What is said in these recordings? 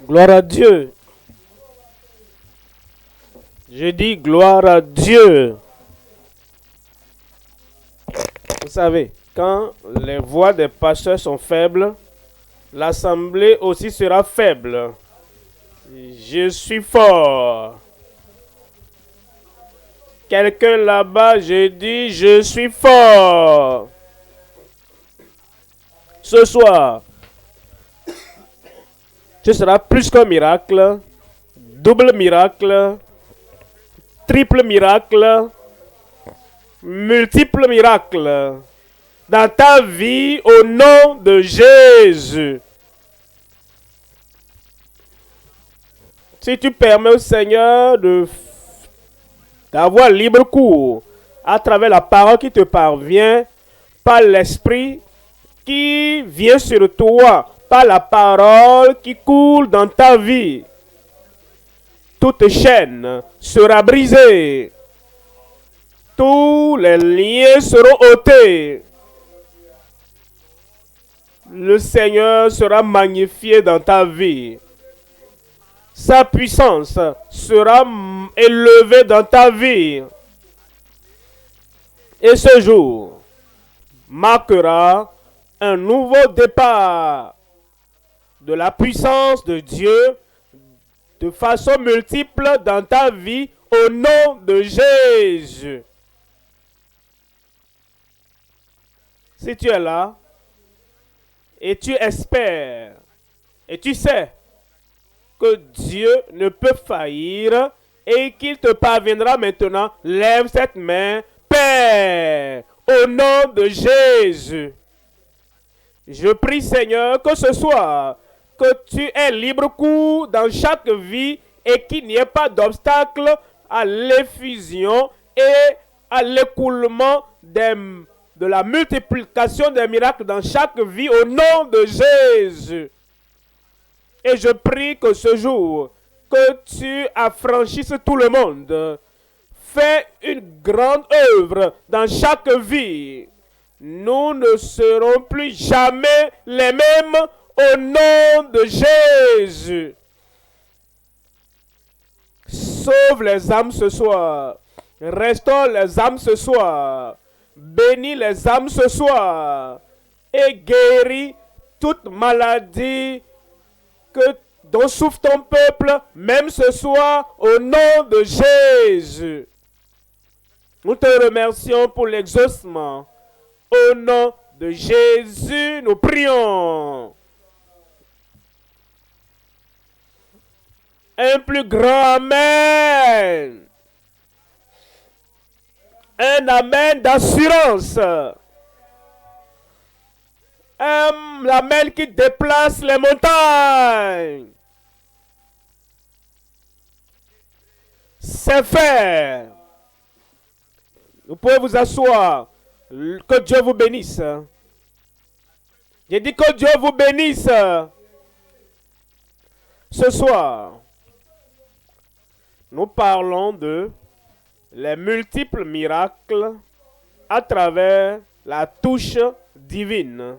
Gloire à Dieu. Je dis gloire à Dieu. Vous savez, quand les voix des pasteurs sont faibles, l'assemblée aussi sera faible. Je suis fort. Quelqu'un là-bas, je dis, je suis fort. Ce soir, ce sera plus qu'un miracle, double miracle, triple miracle, multiple miracle dans ta vie au nom de Jésus. Si tu permets au Seigneur d'avoir libre cours à travers la parole qui te parvient, par l'esprit qui vient sur toi, par la parole qui coule dans ta vie, toute chaîne sera brisée. Tous les liens seront ôtés. Le Seigneur sera magnifié dans ta vie. Sa puissance sera élevée dans ta vie. Et ce jour marquera un nouveau départ de la puissance de Dieu de façon multiple dans ta vie au nom de Jésus. Si tu es là et tu espères et tu sais que Dieu ne peut faillir et qu'il te parviendra maintenant, lève cette main. Père, au nom de Jésus, je prie Seigneur que ce soir, que tu aies libre cours dans chaque vie et qu'il n'y ait pas d'obstacle à l'effusion et à l'écoulement de la multiplication des miracles dans chaque vie au nom de Jésus. Et je prie que ce jour, que tu affranchisses tout le monde. Fais une grande œuvre dans chaque vie. Nous ne serons plus jamais les mêmes au nom de Jésus. Sauve les âmes ce soir. Restaure les âmes ce soir. Bénis les âmes ce soir. Et guéris toute maladie dont souffre ton peuple, même ce soir, au nom de Jésus. Nous te remercions pour l'exaucement. Au nom de Jésus, nous prions. Un plus grand Amen. Un Amen d'assurance. Un Amen qui déplace les montagnes. C'est fait. Vous pouvez vous asseoir. Que Dieu vous bénisse. J'ai dit que Dieu vous bénisse. Ce soir, nous parlons de les multiples miracles à travers la touche divine.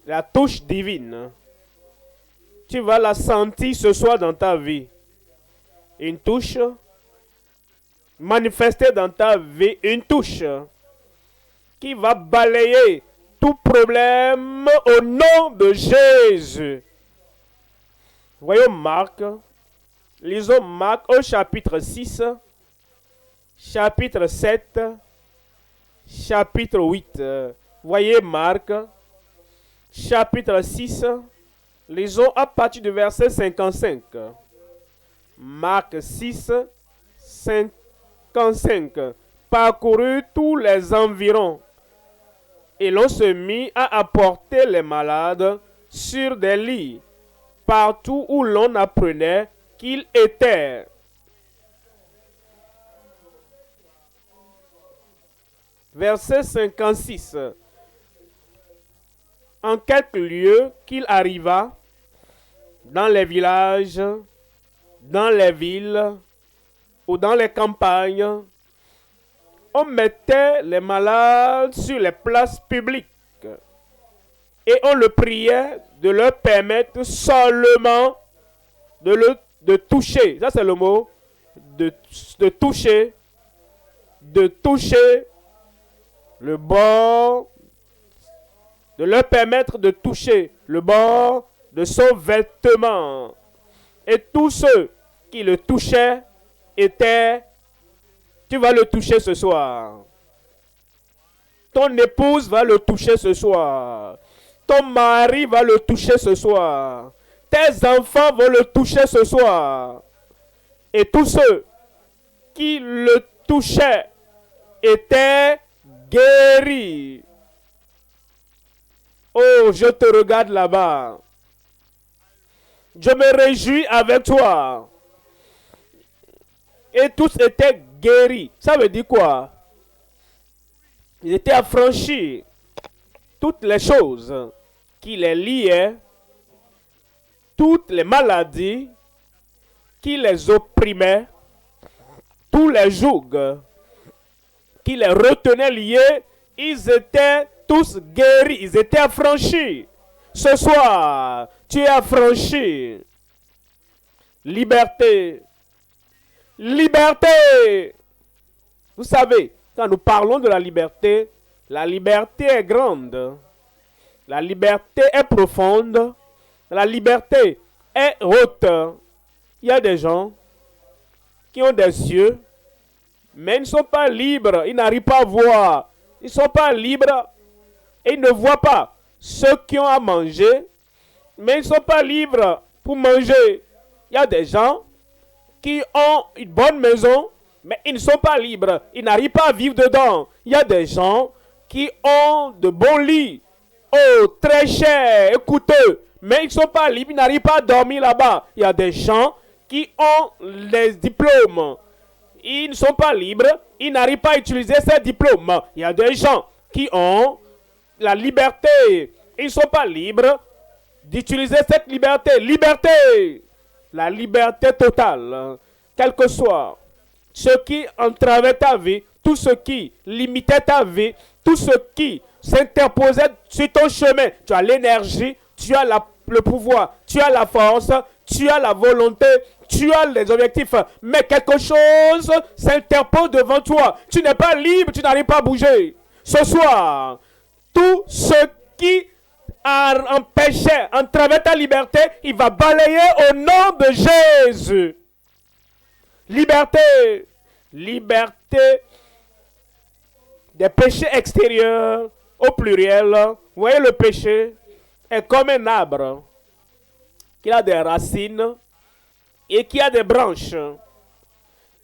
La touche divine. Tu vas la sentir ce soir dans ta vie. Une touche manifester dans ta vie, une touche qui va balayer tout problème au nom de Jésus. Voyons Marc. Lisons Marc au chapitre 6, chapitre 7, chapitre 8. Voyez Marc, chapitre 6. Lisons à partir du verset 55. Marc 6, 55. Parcourut tous les environs et l'on se mit à apporter les malades sur des lits partout où l'on apprenait qu'ils étaient. Verset 56. En quelques lieux qu'il arriva, dans les villages, dans les villes ou dans les campagnes, on mettait les malades sur les places publiques Et on le priait de leur permettre seulement de toucher. Ça, c'est le mot. De toucher. De toucher le bord. De leur permettre de toucher le bord de son vêtement. Et tous ceux qui le touchaient étaient... Tu vas le toucher ce soir. Ton épouse va le toucher ce soir. Ton mari va le toucher ce soir. Tes enfants vont le toucher ce soir. Et tous ceux qui le touchaient étaient guéris. Oh, je te regarde là-bas. Je me réjouis avec toi. Et tous étaient guéris. Ça veut dire quoi? Ils étaient affranchis. Toutes les choses qui les liaient, toutes les maladies qui les opprimaient, tous les jougs qui les retenaient liés, ils étaient tous guéris, ils étaient affranchis. Ce soir, tu es affranchi. Liberté. Liberté. Vous savez, quand nous parlons de la liberté est grande. La liberté est profonde. La liberté est haute. Il y a des gens qui ont des yeux, mais ils ne sont pas libres. Ils n'arrivent pas à voir. Ils ne sont pas libres et ils ne voient pas ceux qui ont à manger, mais ils ne sont pas libres pour manger. Il y a des gens qui ont une bonne maison, mais ils ne sont pas libres. Ils n'arrivent pas à vivre dedans. Il y a des gens qui ont de bons lits, oh, très chers et coûteux, mais ils ne sont pas libres. Ils n'arrivent pas à dormir là-bas. Il y a des gens qui ont les diplômes. Ils ne sont pas libres. Ils n'arrivent pas à utiliser ces diplômes. Il y a des gens qui ont la liberté. Ils ne sont pas libres d'utiliser cette liberté. Liberté! La liberté totale. Quel que soit ce qui entravait ta vie, tout ce qui limitait ta vie, tout ce qui s'interposait sur ton chemin. Tu as l'énergie, tu as le pouvoir, tu as la force, tu as la volonté, tu as les objectifs. Mais quelque chose s'interpose devant toi. Tu n'es pas libre, tu n'arrives pas à bouger. Ce soir, tout ce qui empêchait, entravait ta liberté, il va balayer au nom de Jésus. Liberté. Liberté des péchés extérieurs au pluriel. Vous voyez, le péché est comme un arbre qui a des racines et qui a des branches.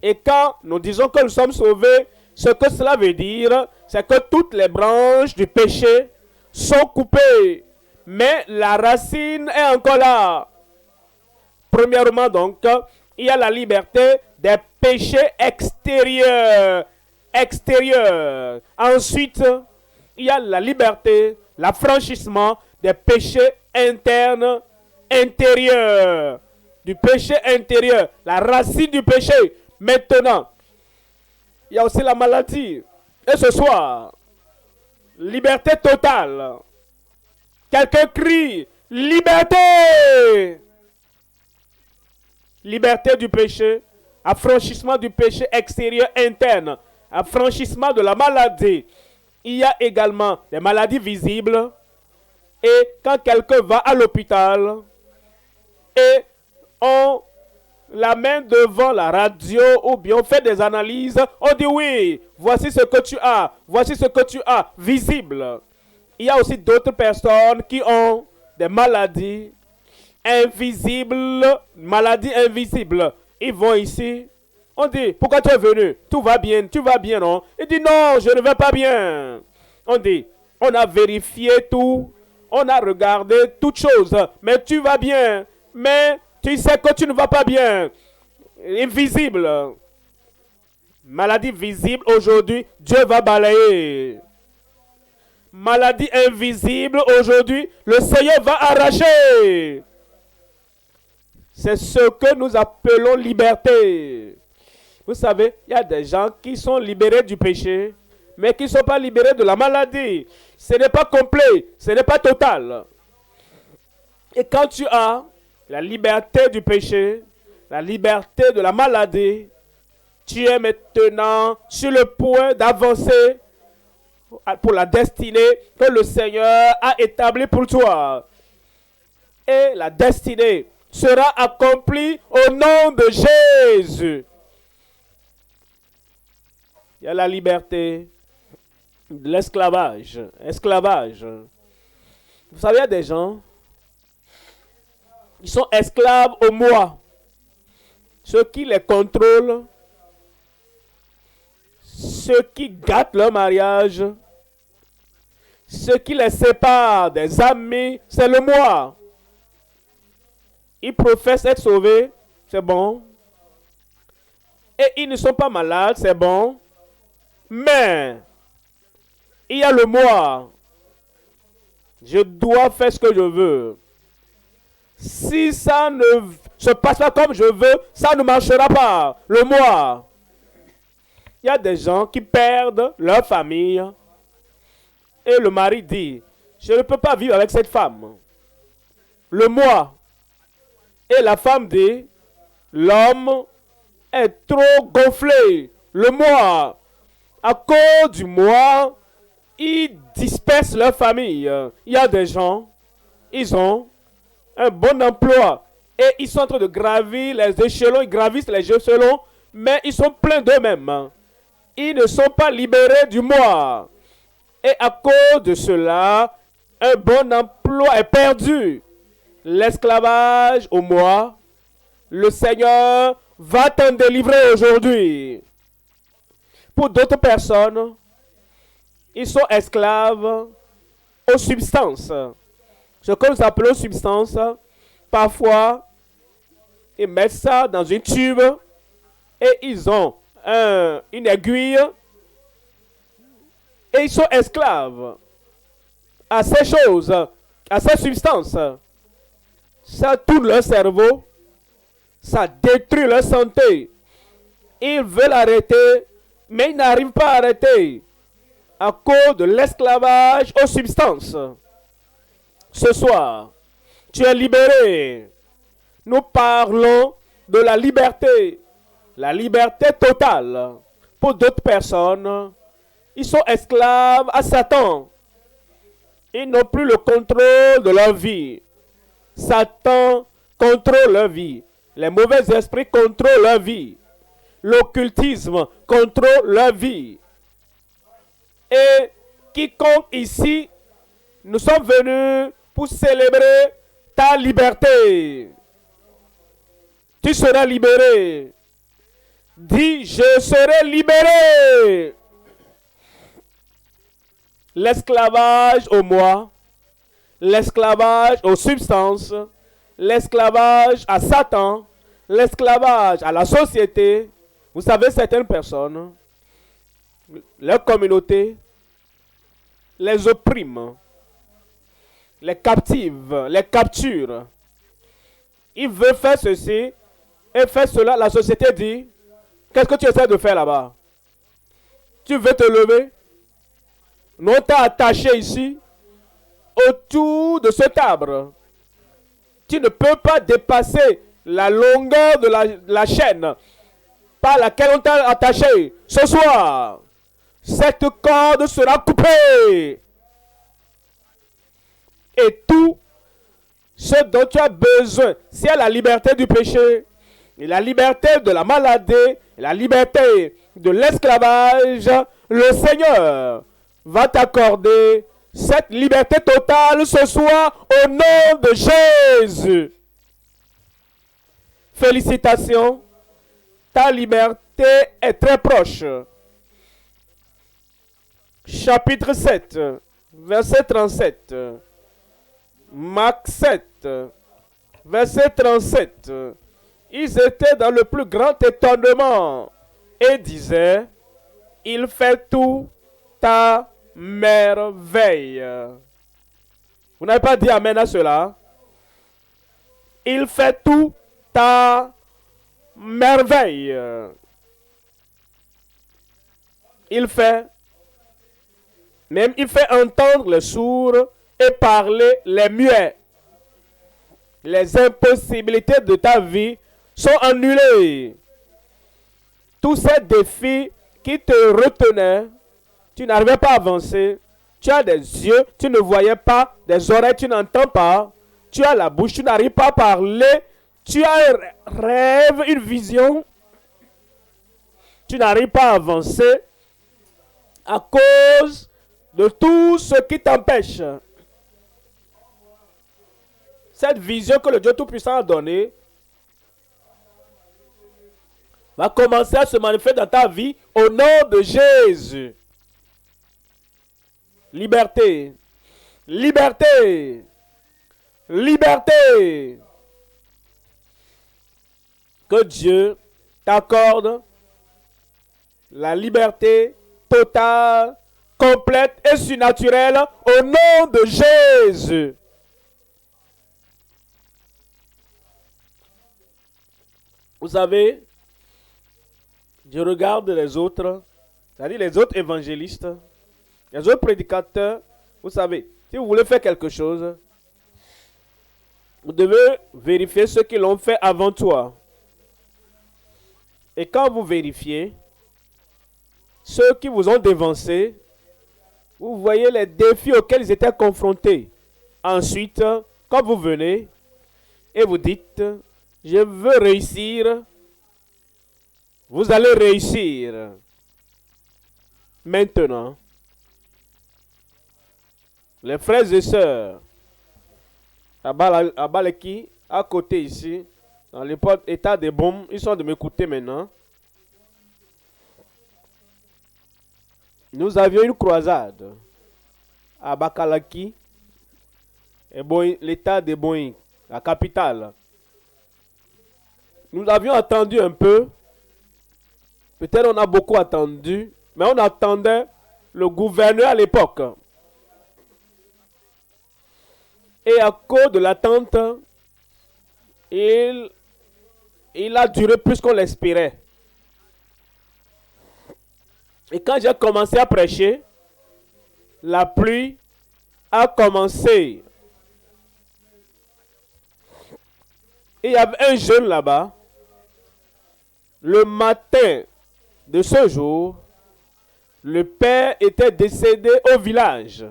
Et quand nous disons que nous sommes sauvés, ce que cela veut dire, c'est que toutes les branches du péché sont coupées, mais la racine est encore là. Premièrement donc, il y a la liberté des péchés extérieurs. Ensuite, il y a la liberté, l'affranchissement des péchés internes, intérieurs. Du péché intérieur, la racine du péché. Maintenant, il y a aussi la maladie. Et ce soir, liberté totale. Quelqu'un crie, liberté! Liberté du péché, affranchissement du péché extérieur interne, affranchissement de la maladie. Il y a également des maladies visibles. Et quand quelqu'un va à l'hôpital et on l'amène devant la radio ou bien on fait des analyses, on dit oui, voici ce que tu as, visible. Il y a aussi d'autres personnes qui ont des maladies invisibles, Ils vont ici, on dit, pourquoi tu es venu? Tout va bien, tu vas bien, non? Il dit, non, je ne vais pas bien. On dit, on a vérifié tout, on a regardé toutes choses, mais tu vas bien. Mais tu sais que tu ne vas pas bien. Invisible. Maladie visible, aujourd'hui, Dieu va balayer. Maladie invisible, aujourd'hui, le Seigneur va arracher. C'est ce que nous appelons liberté. Vous savez, il y a des gens qui sont libérés du péché, mais qui ne sont pas libérés de la maladie. Ce n'est pas complet, ce n'est pas total. Et quand tu as la liberté du péché, la liberté de la maladie, tu es maintenant sur le point d'avancer pour la destinée que le Seigneur a établie pour toi. Et la destinée sera accomplie au nom de Jésus. Il y a la liberté de l'esclavage. Esclavage. Vous savez, il y a des gens qui sont esclaves au moi. Ceux qui les contrôlent, ceux qui gâtent leur mariage, ceux qui les séparent des amis, c'est le moi. Ils professent être sauvés, c'est bon. Et ils ne sont pas malades, c'est bon. Mais, il y a le moi. Je dois faire ce que je veux. Si ça ne se passe pas comme je veux, ça ne marchera pas. Le moi. Il y a des gens qui perdent leur famille. Et le mari dit, je ne peux pas vivre avec cette femme. Le moi. Et la femme dit, l'homme est trop gonflé. Le moi. À cause du moi, ils dispersent leur famille. Il y a des gens, ils ont un bon emploi et ils sont en train de gravir les échelons, ils gravissent les échelons, mais ils sont pleins d'eux-mêmes. Ils ne sont pas libérés du moi. Et à cause de cela, un bon emploi est perdu. L'esclavage au moi, le Seigneur va t'en délivrer aujourd'hui. Pour d'autres personnes, ils sont esclaves aux substances. Ce que nous appelons substances, parfois, ils mettent ça dans une tube et ils ont une aiguille et ils sont esclaves à ces choses, à ces substances. Ça tourne leur cerveau, ça détruit leur santé. Ils veulent arrêter, mais ils n'arrivent pas à arrêter à cause de l'esclavage aux substances. Ce soir, tu es libéré. Nous parlons de la liberté totale. Pour d'autres personnes, ils sont esclaves à Satan. Ils n'ont plus le contrôle de leur vie. Satan contrôle leur vie. Les mauvais esprits contrôlent leur vie. L'occultisme contrôle leur vie. Et quiconque ici, nous sommes venus pour célébrer ta liberté. Tu seras libéré. Dis, je serai libéré. L'esclavage au moi, l'esclavage aux substances, l'esclavage à Satan, l'esclavage à la société. Vous savez, certaines personnes, leur communauté, les oppriment, les captivent, les capturent. Ils veulent faire ceci et faire cela. La société dit, qu'est-ce que tu essaies de faire là-bas? Tu veux te lever? Non, t'as attaché ici, autour de cet arbre. Tu ne peux pas dépasser la longueur de la chaîne par laquelle on t'a attaché. Ce soir, cette corde sera coupée. Et tout ce dont tu as besoin, c'est la liberté du péché, et la liberté de la maladie, et la liberté de l'esclavage, le Seigneur va t'accorder cette liberté totale ce soir au nom de Jésus. Félicitations, ta liberté est très proche. Chapitre 7, verset 37. Marc 7, verset 37. Ils étaient dans le plus grand étonnement et disaient, il fait tout à merveille. Vous n'avez pas dit amen à cela? Il fait tout à merveille. Il fait Même il fait entendre les sourds et parler les muets. Les impossibilités de ta vie sont annulées. Tous ces défis qui te retenaient, tu n'arrivais pas à avancer. Tu as des yeux, tu ne voyais pas, des oreilles, tu n'entends pas. Tu as la bouche, tu n'arrives pas à parler. Tu as un rêve, une vision. Tu n'arrives pas à avancer à cause de tout ce qui t'empêche. Cette vision que le Dieu Tout-Puissant a donnée va commencer à se manifester dans ta vie au nom de Jésus. Liberté. Liberté. Liberté. Que Dieu t'accorde la liberté totale, complète et surnaturelle au nom de Jésus. Vous savez, je regarde les autres, c'est-à-dire les autres évangélistes, les autres prédicateurs. Vous savez, si vous voulez faire quelque chose, vous devez vérifier ceux qui l'ont fait avant toi. Et quand vous vérifiez, ceux qui vous ont dévancé, vous voyez les défis auxquels ils étaient confrontés. Ensuite, quand vous venez et vous dites, je veux réussir, vous allez réussir. Maintenant, les frères et sœurs, à Baleki, à côté ici, dans l'état des bombes, ils sont de m'écouter maintenant. Nous avions une croisade à Bakalaki, l'état de Boeing, la capitale. Nous avions attendu un peu. Peut-être on a beaucoup attendu, mais on attendait le gouverneur à l'époque. Et à cause de l'attente, il a duré plus qu'on l'espérait. Et quand j'ai commencé à prêcher, la pluie a commencé. Et il y avait un jeune là-bas. Le matin de ce jour, le père était décédé au village.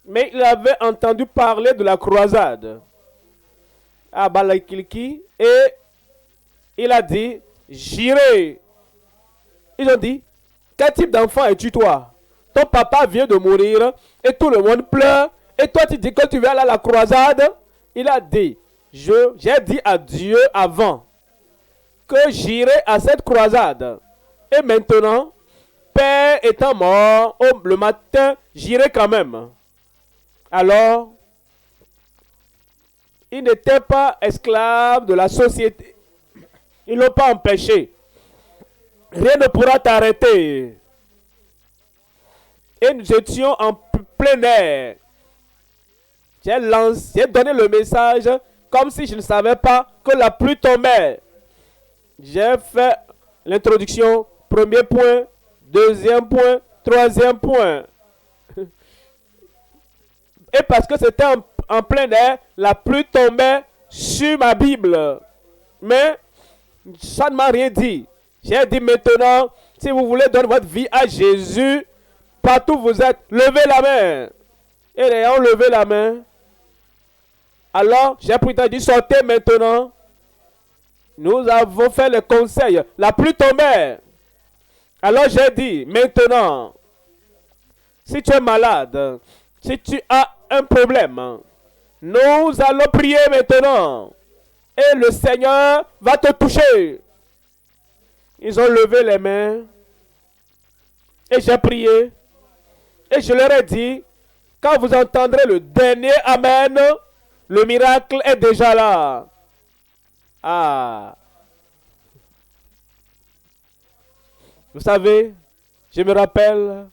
Mais il avait entendu parler de la croisade à Balakilki et il a dit, j'irai. Ils ont dit, quel type d'enfant es-tu toi? Ton papa vient de mourir et tout le monde pleure. Et toi tu dis que tu vas aller à la croisade? Il a dit, j'ai dit à Dieu avant que j'irai à cette croisade. Et maintenant, père étant mort, le matin, j'irai quand même. Alors, ils n'étaient pas esclaves de la société. Ils ne l'ont pas empêché. Rien ne pourra t'arrêter. Et nous étions en plein air. J'ai donné le message comme si je ne savais pas que la pluie tombait. J'ai fait l'introduction, premier point, deuxième point, troisième point. Et parce que c'était en plein air, la pluie tombait sur ma Bible. Mais ça ne m'a rien dit. J'ai dit maintenant, si vous voulez donner votre vie à Jésus, partout où vous êtes, levez la main. Et les gens ont levé la main. Alors, j'ai pris le dit, sortez maintenant. Nous avons fait le conseil. La pluie tombait. Alors j'ai dit, maintenant, si tu es malade, si tu as un problème, nous allons prier maintenant. Et le Seigneur va te toucher. Ils ont levé les mains. Et j'ai prié. Et je leur ai dit, quand vous entendrez le dernier Amen, le miracle est déjà là. Ah. Vous savez, je me rappelle,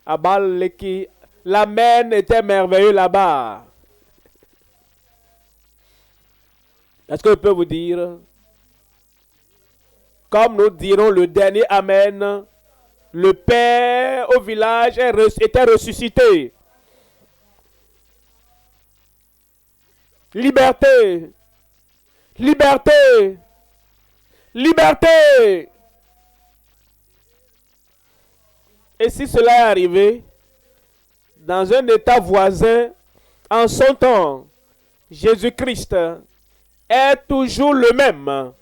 à Baleki, l'Amen était merveilleux là-bas. Est-ce que je peux vous dire, comme nous dirons le dernier Amen, Le père au village était ressuscité. Liberté. Liberté. Liberté. Et si cela est arrivé dans un état voisin, en son temps, Jésus-Christ est toujours le même,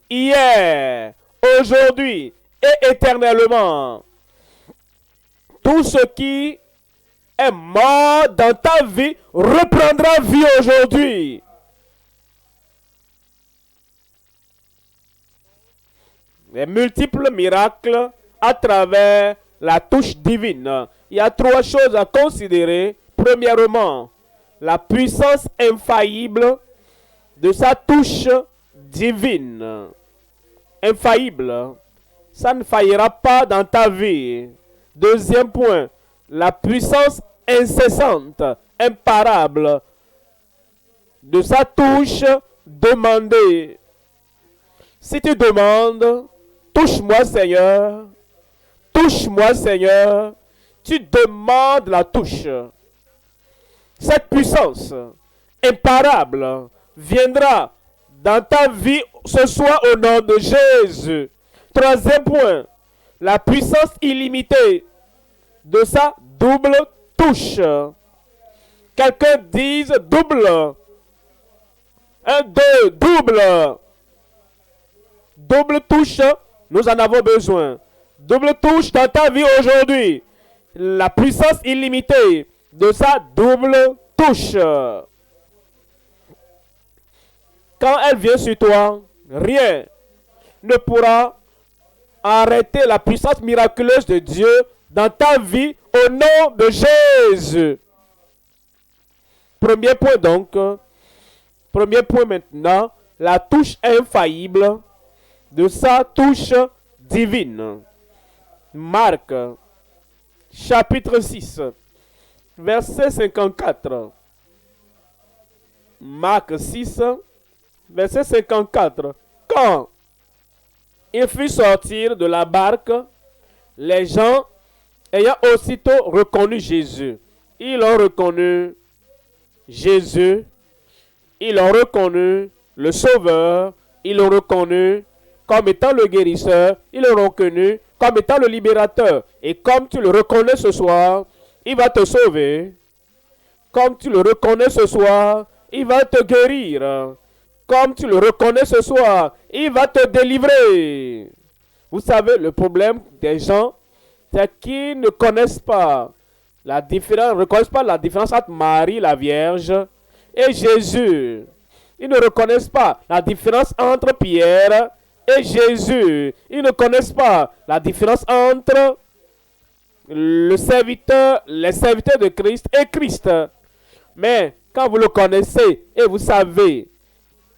hier, aujourd'hui et éternellement. Tout ce qui est mort dans ta vie reprendra vie aujourd'hui. Les multiples miracles à travers la touche divine. Il y a trois choses à considérer. Premièrement, la puissance infaillible de sa touche divine. Infaillible. Ça ne faillira pas dans ta vie. Deuxième point, la puissance incessante, imparable de sa touche demandée. Si tu demandes, touche-moi Seigneur, touche-moi Seigneur, tu demandes la touche. Cette puissance imparable viendra dans ta vie ce soir au nom de Jésus. Troisième point, la puissance illimitée de sa double touche. Quelqu'un dise double. Un, deux, double. Double touche, nous en avons besoin. Double touche dans ta vie aujourd'hui. La puissance illimitée de sa double touche. Quand elle vient sur toi, rien ne pourra arrêter la puissance miraculeuse de Dieu dans ta vie au nom de Jésus. Premier point donc. Premier point maintenant. La touche infaillible de sa touche divine. Marc, chapitre 6, verset 54. Marc 6, verset 54. Quand il fut sortir de la barque, les gens ayant aussitôt reconnu Jésus, ils ont reconnu Jésus, ils ont reconnu le Sauveur, ils l'ont reconnu comme étant le guérisseur, ils l'ont reconnu comme étant le libérateur. Et comme tu le reconnais ce soir, il va te sauver. Comme tu le reconnais ce soir, il va te guérir. Comme tu le reconnais ce soir, il va te délivrer. Vous savez, le problème des gens, c'est qu'ils ne connaissent pas la différence, ne reconnaissent pas la différence entre Marie, la Vierge, et Jésus. Ils ne reconnaissent pas la différence entre Pierre et Jésus. Ils ne connaissent pas la différence entre les serviteurs de Christ et Christ. Mais quand vous le connaissez et vous savez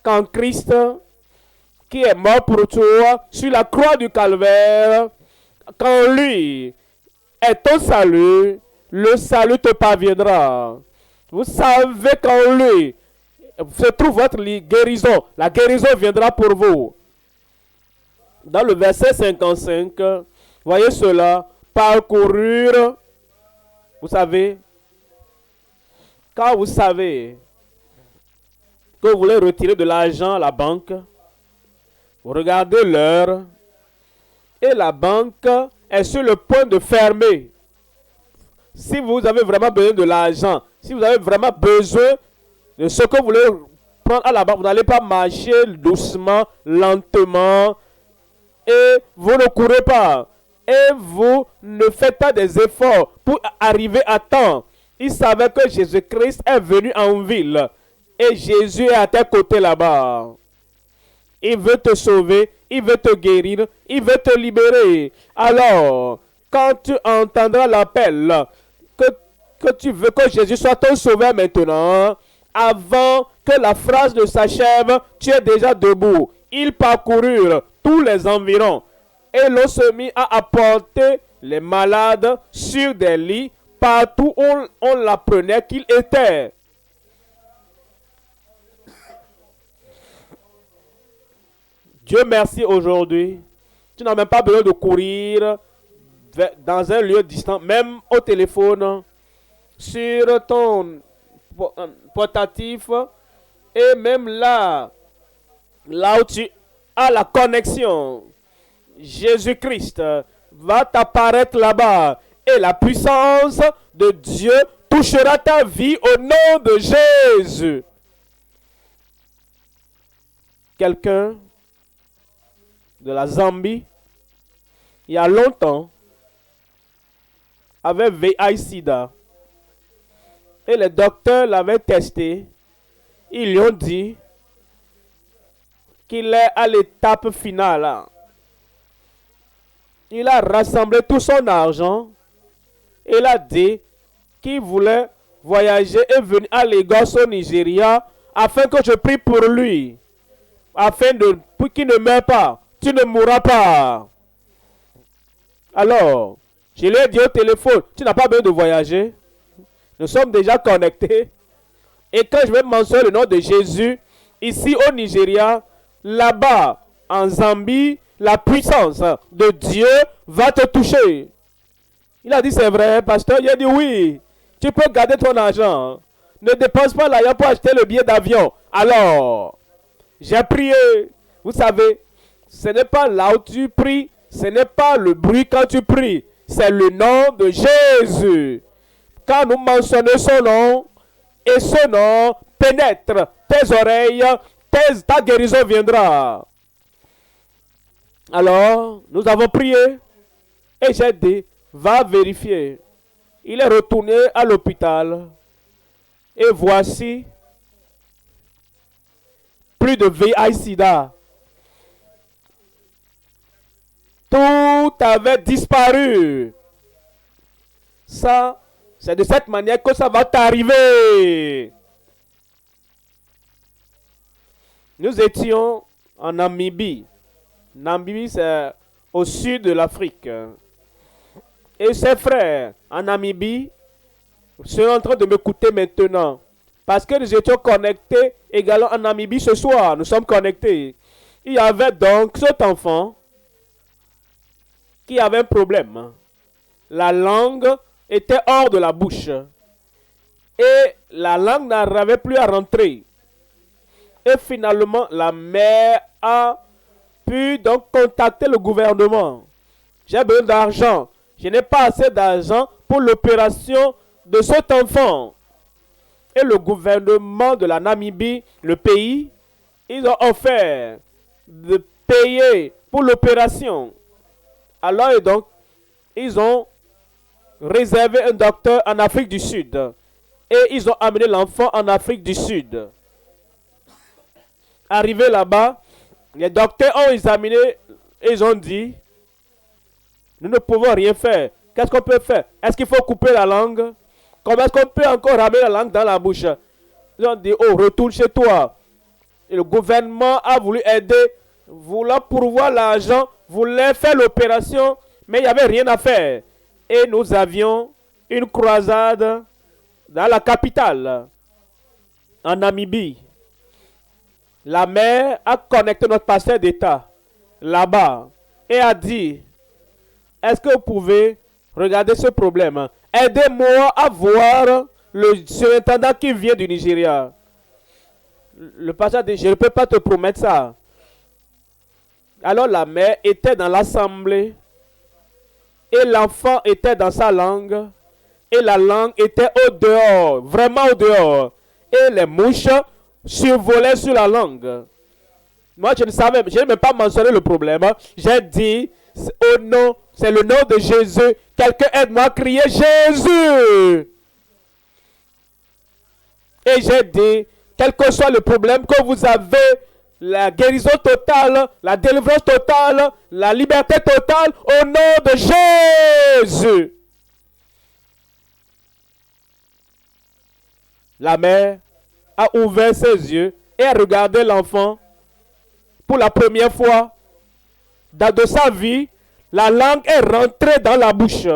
qu'en Christ, qui est mort pour toi sur la croix du Calvaire, quand lui est ton salut, le salut te parviendra. Vous savez qu'en lui se trouve votre guérison. La guérison viendra pour vous. Dans le verset 55, voyez cela, parcourir, vous savez, quand vous savez que vous voulez retirer de l'argent à la banque, vous regardez l'heure et la banque est sur le point de fermer. Si vous avez vraiment besoin de l'argent, si vous avez vraiment besoin de ce que vous voulez prendre à la banque, vous n'allez pas marcher doucement, lentement, et vous ne courez pas, et vous ne faites pas des efforts pour arriver à temps. Il savait que Jésus-Christ est venu en ville, et Jésus est à tes côtés là-bas. Il veut te sauver, il veut te guérir, il veut te libérer. Alors, quand tu entendras l'appel, que tu veux que Jésus soit ton sauveur maintenant, avant que la phrase ne s'achève, tu es déjà debout. Ils parcoururent tous les environs et l'on se mit à apporter les malades sur des lits partout où on l'apprenait qu'il était. Dieu merci aujourd'hui. Tu n'as même pas besoin de courir dans un lieu distant, même au téléphone, sur ton portatif, et même là où tu as la connexion, Jésus-Christ va t'apparaître là-bas et la puissance de Dieu touchera ta vie au nom de Jésus. Quelqu'un de la Zambie, il y a longtemps, avait VIH-Sida. Et les docteurs l'avaient testé. Ils lui ont dit qu'il est à l'étape finale. Il a rassemblé tout son argent. Et il a dit qu'il voulait voyager et venir à Lagos au Nigeria afin que je prie pour lui. Pour qu'il ne meure pas. Tu ne mourras pas. Alors, je lui ai dit au téléphone, tu n'as pas besoin de voyager. Nous sommes déjà connectés. Et quand je vais mentionner le nom de Jésus, ici au Nigeria, là-bas, en Zambie, la puissance de Dieu va te toucher. Il a dit, c'est vrai, pasteur. Il a dit, oui, tu peux garder ton argent. Ne dépense pas l'argent pour acheter le billet d'avion. Alors, j'ai prié. Vous savez, ce n'est pas là où tu pries, ce n'est pas le bruit quand tu pries. C'est le nom de Jésus. Quand nous mentionnons son nom, et ce nom pénètre tes oreilles, ta guérison viendra. Alors, nous avons prié et j'ai dit, va vérifier. Il est retourné à l'hôpital et voici plus de VIH-Sida. Tout avait disparu. Ça, c'est de cette manière que ça va t'arriver. Nous étions en Namibie. Namibie, c'est au sud de l'Afrique. Et ses frères en Namibie sont en train de m'écouter maintenant. Parce que nous étions connectés également en Namibie ce soir. Nous sommes connectés. Il y avait donc cet enfant qui avait un problème. La langue était hors de la bouche. Et la langue n'arrivait plus à rentrer. Et finalement, la mère a pu donc contacter le gouvernement. J'ai besoin d'argent. Je n'ai pas assez d'argent pour l'opération de cet enfant. Et le gouvernement de la Namibie, le pays, ils ont offert de payer pour l'opération. Alors et donc, ils ont réservé un docteur en Afrique du Sud. Et ils ont amené l'enfant en Afrique du Sud. Arrivé là-bas, les docteurs ont examiné et ils ont dit, nous ne pouvons rien faire. Qu'est-ce qu'on peut faire? Est-ce qu'il faut couper la langue? Comment est-ce qu'on peut encore ramener la langue dans la bouche? Ils ont dit, oh, retourne chez toi. Et le gouvernement a voulu aider, voulant pourvoir l'argent, voulait faire l'opération, mais il n'y avait rien à faire. Et nous avions une croisade dans la capitale, en Namibie. La mère a connecté notre pasteur d'État là-bas et a dit, est-ce que vous pouvez regarder ce problème? Aidez-moi à voir le surintendant qui vient du Nigeria. Le pasteur a dit, je ne peux pas te promettre ça. Alors la mère était dans l'assemblée et l'enfant était dans sa langue et la langue était au dehors, vraiment au dehors. Et les mouches survolaient sur la langue. Moi, je n'ai même pas mentionné le problème. J'ai dit, oh non, c'est le nom de Jésus. Quelqu'un aide-moi à crier Jésus. Et j'ai dit, quel que soit le problème que vous avez, la guérison totale, la délivrance totale, la liberté totale, au nom de Jésus. La mère a ouvert ses yeux et a regardé l'enfant. Pour la première fois de sa vie, la langue est rentrée dans la bouche.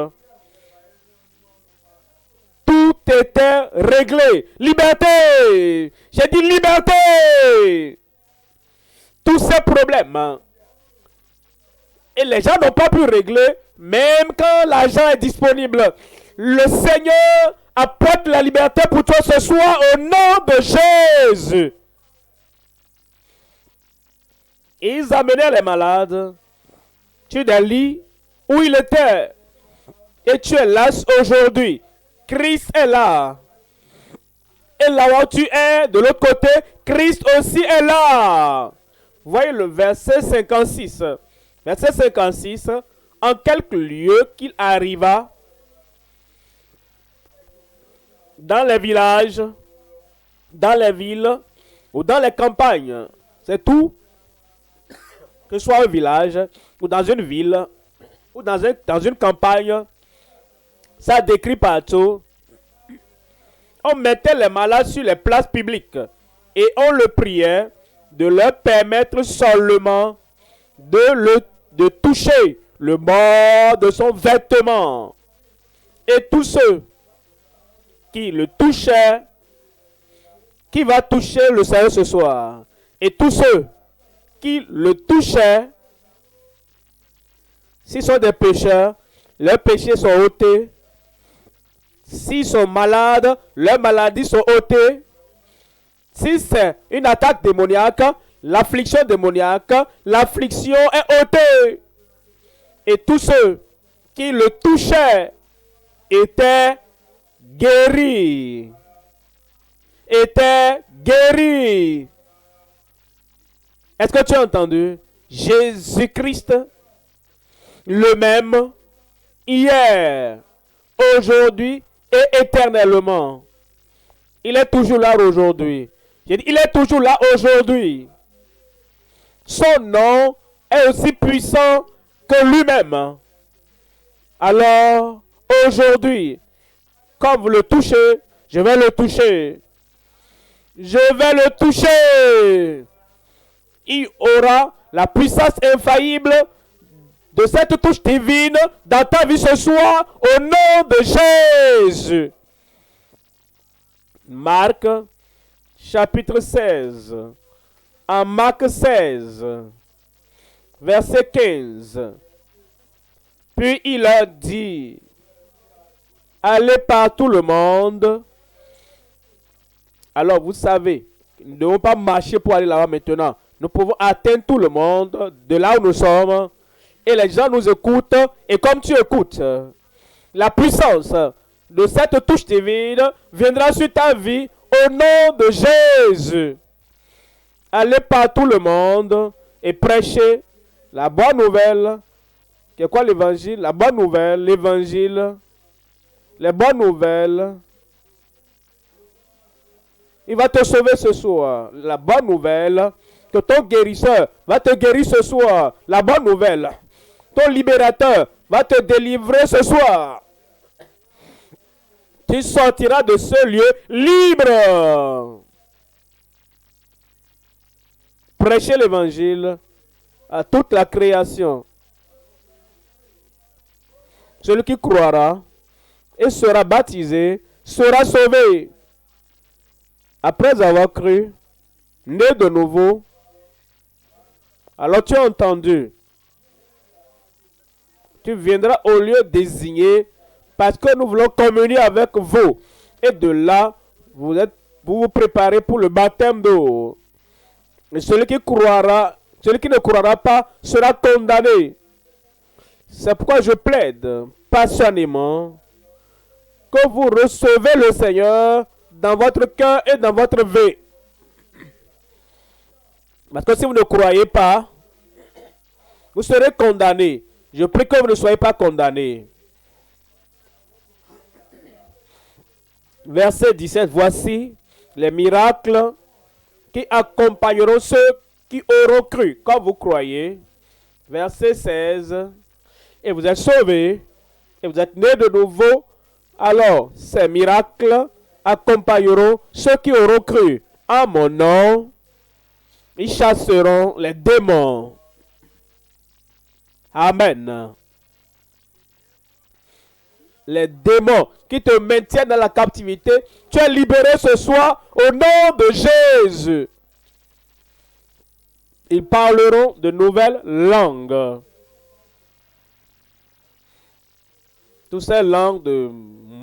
Tout était réglé. Liberté! J'ai dit liberté! Tous ces problèmes Et les gens n'ont pas pu régler, même quand l'argent est disponible. Le Seigneur apporte la liberté pour toi ce soir au nom de Jésus. Ils amenaient les malades sur des lits où il était. Et tu es là aujourd'hui. Christ est là. Et là où tu es, de l'autre côté, Christ aussi est là. Voyez le verset 56. Verset 56. En quelque lieu qu'il arriva, dans les villages, dans les villes ou dans les campagnes, c'est tout. Que ce soit un village ou dans une ville ou dans une campagne, ça décrit partout. On mettait les malades sur les places publiques et on le priait de leur permettre seulement de toucher le bord de son vêtement. Et tous ceux qui le touchaient, qui va toucher le Seigneur ce soir, et tous ceux qui le touchaient, s'ils sont des pécheurs, leurs péchés sont ôtés. S'ils sont malades, leurs maladies sont ôtées. Si c'est une attaque démoniaque, l'affliction démoniaque, l'affliction est ôtée. Et tous ceux qui le touchaient étaient guéris. Étaient guéris. Est-ce que tu as entendu? Jésus-Christ, le même, hier, aujourd'hui et éternellement. Il est toujours là aujourd'hui. J'ai dit, il est toujours là aujourd'hui. Son nom est aussi puissant que lui-même. Alors, aujourd'hui, quand vous le touchez, je vais le toucher. Je vais le toucher. Il aura la puissance infaillible de cette touche divine dans ta vie ce soir au nom de Jésus. Marc chapitre 16. En Marc 16, verset 15. Puis il a dit, allez par tout le monde. Alors vous savez, nous ne devons pas marcher pour aller là-bas maintenant. Nous pouvons atteindre tout le monde de là où nous sommes. Et les gens nous écoutent. Et comme tu écoutes, la puissance de cette touche divine viendra sur ta vie au nom de Jésus. Allez par tout le monde et prêchez la bonne nouvelle. C'est quoi l'évangile? La bonne nouvelle, l'évangile, les bonnes nouvelles. Il va te sauver ce soir. La bonne nouvelle, que ton guérisseur va te guérir ce soir. La bonne nouvelle, ton libérateur va te délivrer ce soir. Tu sortiras de ce lieu libre. Prêchez l'évangile à toute la création. Celui qui croira et sera baptisé sera sauvé. Après avoir cru, né de nouveau, alors tu as entendu. Tu viendras au lieu désigné parce que nous voulons communier avec vous. Et de là, vous vous préparez pour le baptême d'eau. Et celui qui ne croira pas sera condamné. C'est pourquoi je plaide passionnément que vous recevez le Seigneur dans votre cœur et dans votre vie. Parce que si vous ne croyez pas, vous serez condamné. Je prie que vous ne soyez pas condamnés. Verset 17. Voici les miracles qui accompagneront ceux qui auront cru, quand vous croyez. Verset 16. Et vous êtes sauvés, et vous êtes nés de nouveau. Alors, ces miracles accompagneront ceux qui auront cru. En mon nom, ils chasseront les démons. Amen. Les démons qui te maintiennent dans la captivité, tu es libéré ce soir au nom de Jésus. Ils parleront de nouvelles langues. toutes ces langues de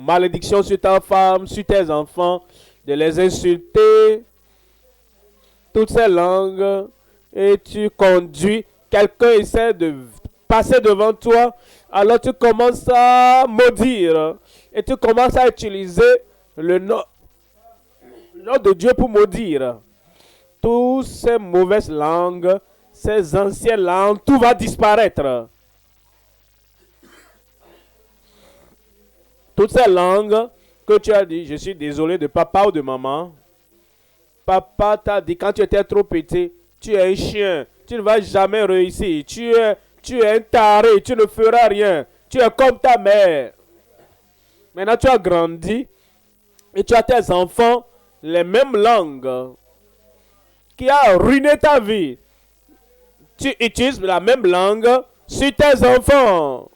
malédiction sur ta femme, sur tes enfants, de les insulter, toutes ces langues, et tu conduis, quelqu'un essaie de passer devant toi, alors tu commences à maudire, et tu commences à utiliser le nom de Dieu pour maudire. Toutes ces mauvaises langues, ces anciennes langues, tout va disparaître. Toutes ces langues que tu as dit, je suis désolé de papa ou de maman. Papa t'a dit quand tu étais trop petit, tu es un chien, tu ne vas jamais réussir, tu es un taré, tu ne feras rien, tu es comme ta mère. Maintenant tu as grandi et tu as tes enfants, les mêmes langues qui a ruiné ta vie. Tu utilises la même langue sur tes enfants.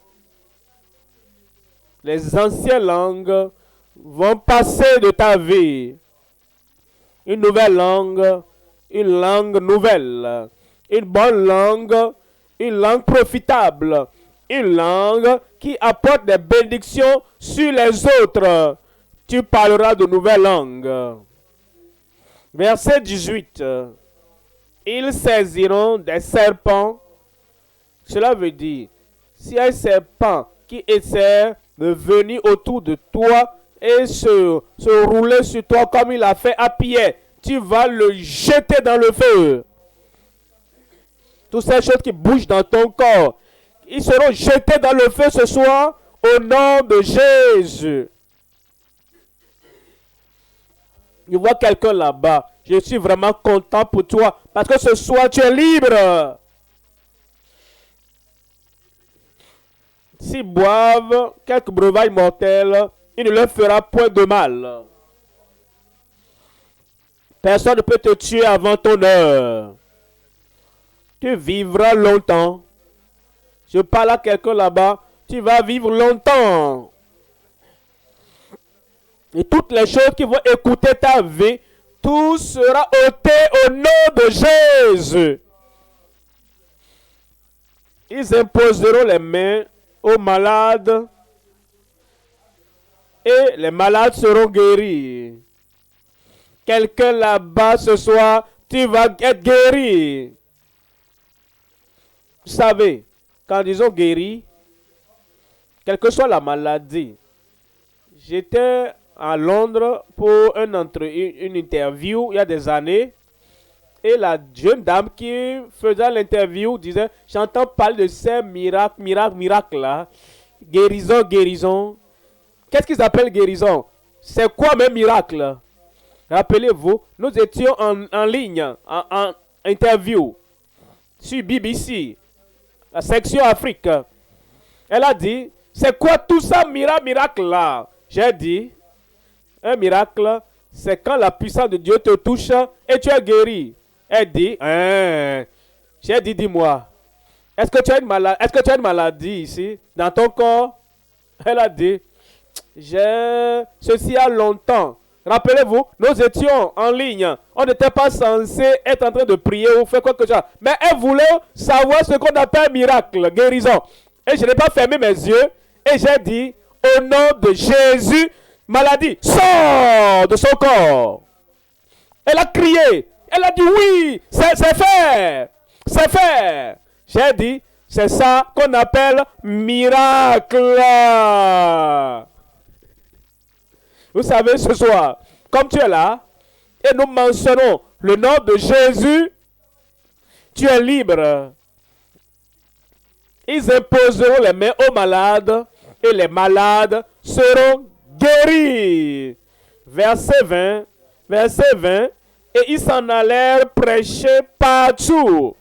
Les anciennes langues vont passer de ta vie. Une nouvelle langue, une langue nouvelle, une bonne langue, une langue profitable, une langue qui apporte des bénédictions sur les autres. Tu parleras de nouvelles langues. Verset 18. Ils saisiront des serpents. Cela veut dire, si un serpent qui essaie de venir autour de toi et se rouler sur toi comme il a fait à Pierre, tu vas le jeter dans le feu. Toutes ces choses qui bougent dans ton corps, ils seront jetés dans le feu ce soir au nom de Jésus. Je vois quelqu'un là-bas. Je suis vraiment content pour toi parce que ce soir tu es libre. S'ils boivent quelques breuvages mortels, il ne leur fera point de mal. Personne ne peut te tuer avant ton heure. Tu vivras longtemps. Je parle à quelqu'un là-bas. Tu vas vivre longtemps. Et toutes les choses qui vont écouter ta vie, tout sera ôté au nom de Jésus. Ils imposeront les mains aux malades et les malades seront guéris. Quelqu'un là-bas ce soir, tu vas être guéri. Vous savez, quand ils ont guéri, quelle que soit la maladie, j'étais à Londres pour une interview il y a des années. Et la jeune dame qui faisait l'interview disait, j'entends parler de ces miracles là. Guérison. Qu'est-ce qu'ils appellent guérison? C'est quoi même miracle? Rappelez-vous, nous étions en ligne, en interview, sur BBC, la section Afrique. Elle a dit, c'est quoi tout ça miracle là? J'ai dit, un miracle, c'est quand la puissance de Dieu te touche et tu es guéri. Elle dit, j'ai dit, dis-moi, est-ce que tu as une maladie ici, dans ton corps? Elle a dit, j'ai ceci a longtemps. Rappelez-vous, nous étions en ligne. On n'était pas censé être en train de prier ou faire quoi que ce soit. Mais elle voulait savoir ce qu'on appelle miracle, guérison. Et je n'ai pas fermé mes yeux. Et j'ai dit, au nom de Jésus, maladie, sors de son corps. Elle a crié. Elle a dit oui, c'est fait. C'est fait. J'ai dit, c'est ça qu'on appelle miracle. Vous savez, ce soir, comme tu es là, et nous mentionnons le nom de Jésus, tu es libre. Ils imposeront les mains aux malades, et les malades seront guéris. Verset 20, et ils s'en allèrent prêcher partout.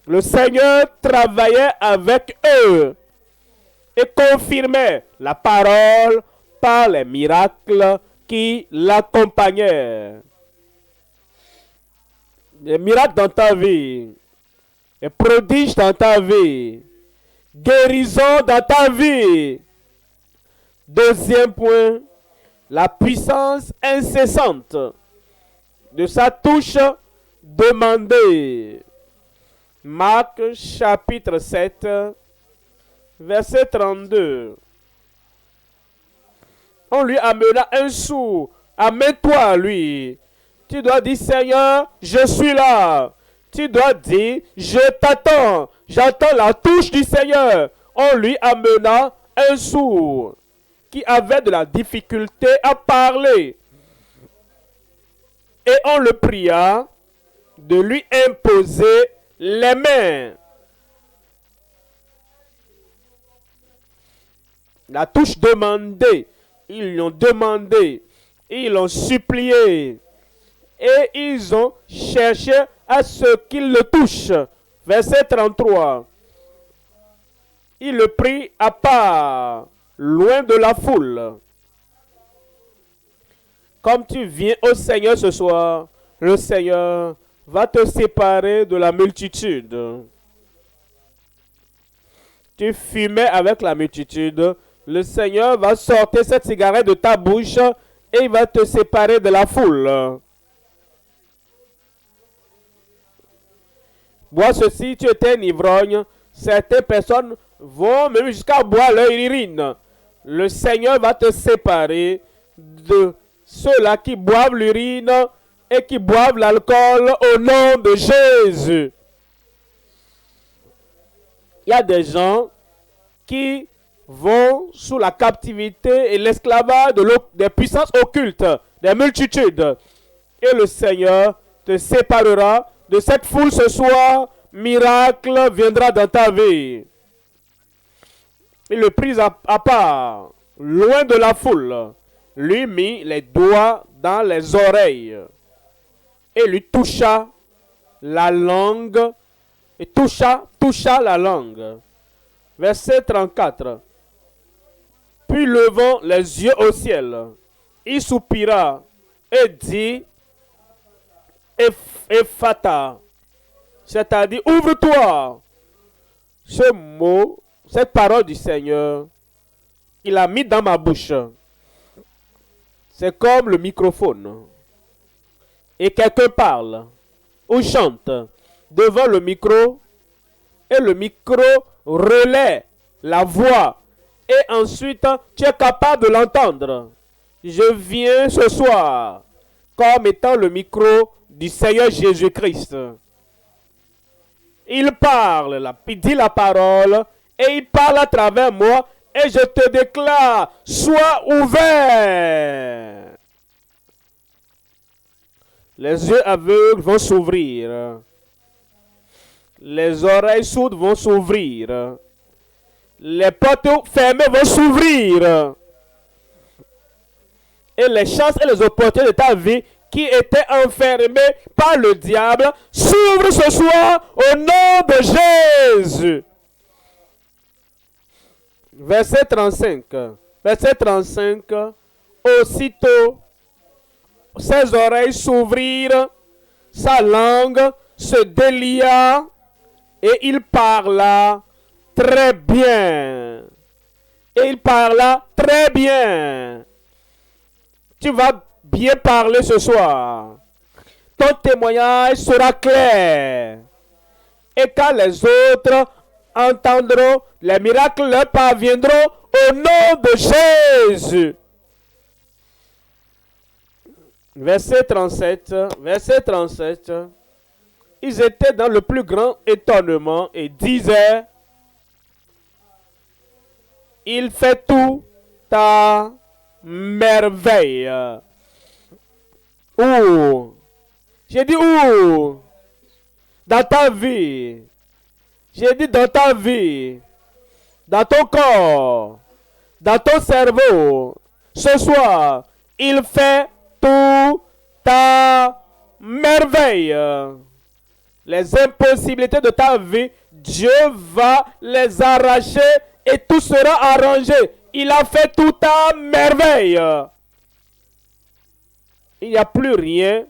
Le Seigneur travaillait avec eux et confirmait la parole par les miracles qui l'accompagnaient. Les miracles dans ta vie, les prodiges dans ta vie, guérison dans ta vie. Deuxième point, la puissance incessante de sa touche demandée. Marc chapitre 7, Verset 32. On lui amena un sourd. Amène-toi à lui. Tu dois dire, Seigneur, je suis là. Tu dois dire, je t'attends. J'attends la touche du Seigneur. On lui amena un sourd qui avait de la difficulté à parler. Et on le pria de lui imposer les mains. La touche demandée. Ils l'ont demandé. Ils l'ont supplié. Et ils ont cherché à ce qu'il le touche. Verset 33. Il le prit à part, loin de la foule. Comme tu viens au Seigneur ce soir, le Seigneur va te séparer de la multitude. Tu fumais avec la multitude. Le Seigneur va sortir cette cigarette de ta bouche et il va te séparer de la foule. Bois ceci, tu étais un ivrogne. Certaines personnes vont même jusqu'à boire leur urine. Le Seigneur va te séparer de ceux-là qui boivent l'urine et qui boivent l'alcool au nom de Jésus. Il y a des gens qui vont sous la captivité et l'esclavage des puissances occultes, des multitudes. Et le Seigneur te séparera de cette foule ce soir. Miracle viendra dans ta vie. Il le prit à part, loin de la foule, lui mit les doigts dans les oreilles et lui toucha la langue, et toucha la langue. Verset 34. Puis levant les yeux au ciel, il soupira et dit, Ephata, c'est-à-dire ouvre-toi. Ce mot, cette parole du Seigneur, il a mis dans ma bouche. C'est comme le microphone. Et quelqu'un parle ou chante devant le micro et le micro relaie la voix. Et ensuite, tu es capable de l'entendre. Je viens ce soir comme étant le micro du Seigneur Jésus-Christ. Il parle, il dit la parole et il parle à travers moi et je te déclare, sois ouvert. Les yeux aveugles vont s'ouvrir. Les oreilles sourdes vont s'ouvrir. Les portes fermées vont s'ouvrir. Et les chances et les opportunités de ta vie qui étaient enfermées par le diable s'ouvrent ce soir au nom de Jésus. Verset 35. Verset 35. Aussitôt, ses oreilles s'ouvrirent, sa langue se délia et il parla très bien. Et il parla très bien. Tu vas bien parler ce soir. Ton témoignage sera clair. Et quand les autres entendront, les miracles leur parviendront au nom de Jésus. Verset 37. Verset 37. Ils étaient dans le plus grand étonnement et disaient, il fait tout à merveille. Où? J'ai dit où? Dans ta vie. J'ai dit dans ta vie. Dans ton corps. Dans ton cerveau. Ce soir, il fait tout à merveille. Les impossibilités de ta vie, Dieu va les arracher et tout sera arrangé. Il a fait tout à merveille. Il n'y a plus rien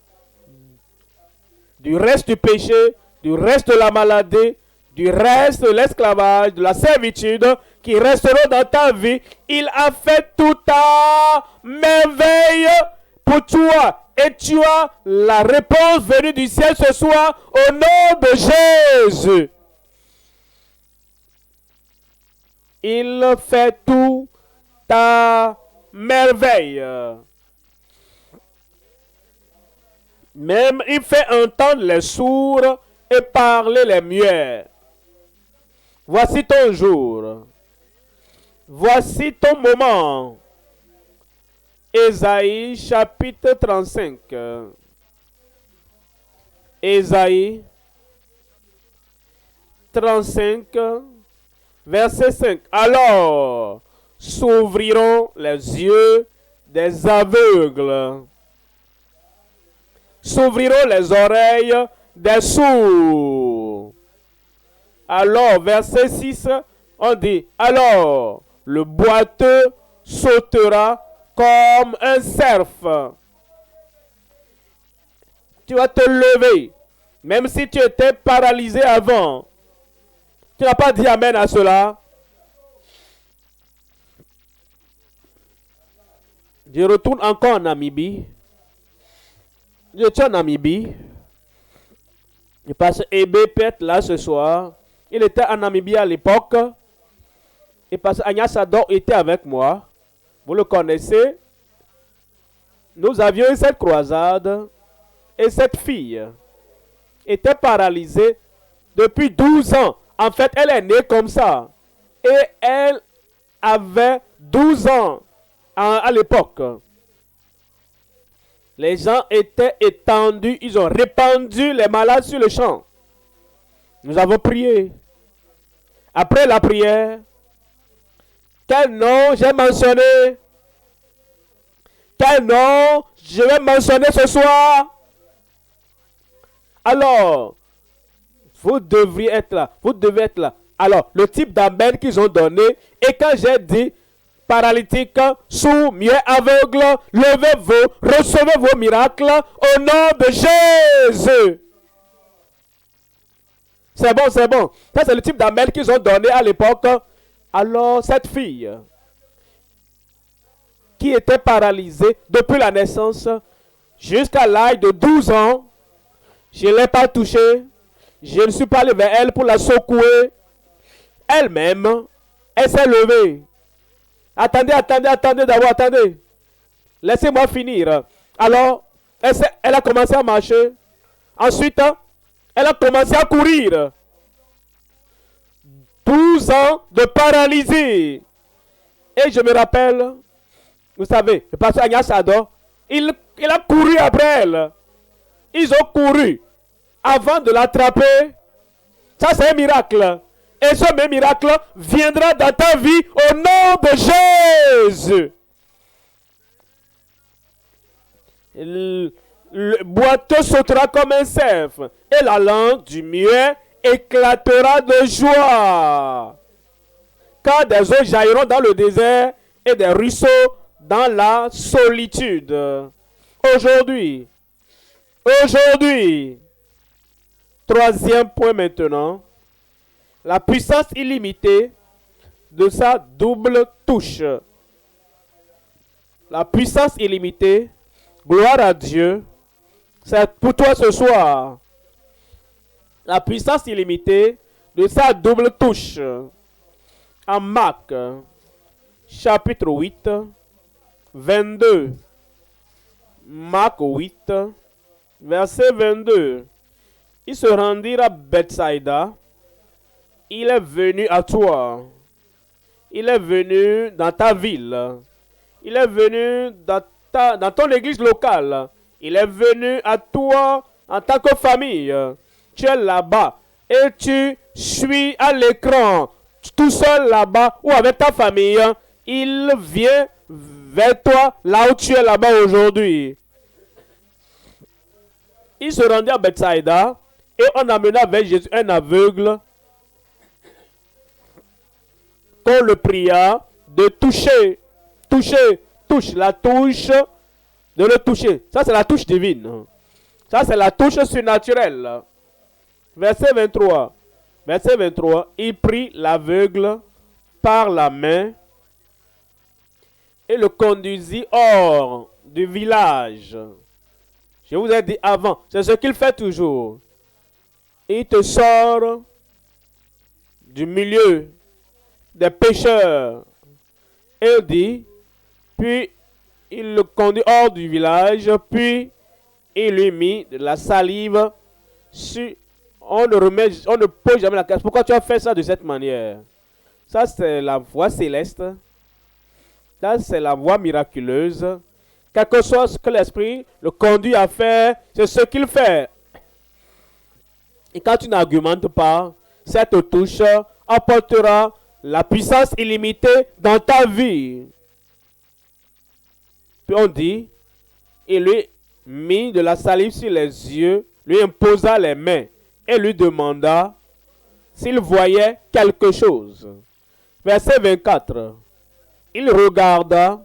du reste du péché, du reste de la maladie, du reste de l'esclavage, de la servitude qui resteront dans ta vie. Il a fait tout à merveille pour toi. Et tu as la réponse venue du ciel ce soir au nom de Jésus. Il fait tout à merveille. Même il fait entendre les sourds et parler les muets. Voici ton jour. Voici ton moment. Ésaïe chapitre 35. Ésaïe 35, verset 5. Alors s'ouvriront les yeux des aveugles, s'ouvriront les oreilles des sourds. Alors, verset 6, on dit, alors le boiteux sautera comme un cerf. Tu vas te lever, même si tu étais paralysé avant. Tu n'as pas dit amen à cela. Je retourne encore en Namibie. Je suis en Namibie. Je passe Ebe Pet là ce soir. Il était en Namibie à l'époque. Et parce Agnès Ador était avec moi. Vous le connaissez. Nous avions eu cette croisade. Et cette fille était paralysée depuis 12 ans. En fait, elle est née comme ça. Et elle avait 12 ans à l'époque. Les gens étaient étendus. Ils ont répandu les malades sur le champ. Nous avons prié. Après la prière, quel nom j'ai mentionné? Quel nom je vais mentionner ce soir? Alors, vous devriez être là. Vous devez être là. Alors, le type d'amen qu'ils ont donné, et quand j'ai dit paralytique, sourd, muet, aveugle, levez-vous, recevez vos miracles au nom de Jésus. C'est bon, c'est bon. Ça, c'est le type d'amen qu'ils ont donné à l'époque. Alors, cette fille qui était paralysée depuis la naissance jusqu'à l'âge de 12 ans, je ne l'ai pas touchée. Je ne suis pas allé vers elle pour la secouer. Elle-même, elle s'est levée. Attendez d'abord, attendez. Laissez-moi finir. Alors, elle a commencé à marcher. Ensuite, elle a commencé à courir. 12 ans de paralysie. Et je me rappelle, vous savez, le pasteur Agnès Ador, il a couru après elle. Ils ont couru avant de l'attraper. Ça, c'est un miracle. Et ce même miracle viendra dans ta vie au nom de Jésus. Le boiteux sautera comme un cerf et la langue du muet éclatera de joie. Car des eaux jailliront dans le désert et des ruisseaux dans la solitude. Aujourd'hui, troisième point maintenant, la puissance illimitée de sa double touche. La puissance illimitée, gloire à Dieu, c'est pour toi ce soir. La puissance illimitée de sa double touche. En Marc, chapitre 8, 22. Marc 8, verset 22. Il se rendirent à Bethsaïda. Il est venu à toi. Il est venu dans ta ville. Il est venu dans ton église locale. Il est venu à toi en tant que famille. Tu es là-bas et tu suis à l'écran, tout seul là-bas ou avec ta famille. Il vient vers toi là où tu es là-bas aujourd'hui. Il se rendit à Bethsaïda et on amena vers Jésus un aveugle qu'on le pria de toucher, la touche, de le toucher. Ça, c'est la touche divine. Ça, c'est la touche surnaturelle. Verset 23. Verset 23. Il prit l'aveugle par la main et le conduisit hors du village. Je vous ai dit avant, c'est ce qu'il fait toujours. Il te sort du milieu des pécheurs. Et il dit, puis il le conduit hors du village, puis il lui mit de la salive sur... On ne pose jamais la question. Pourquoi tu as fait ça de cette manière? Ça, c'est la voie céleste. Ça, c'est la voie miraculeuse. Quel que soit ce que l'Esprit le conduit à faire, c'est ce qu'il fait. Et quand tu n'argumentes pas, cette touche apportera la puissance illimitée dans ta vie. Puis on dit, il lui mit de la salive sur les yeux, lui imposa les mains et lui demanda s'il voyait quelque chose. Verset 24. Il regarda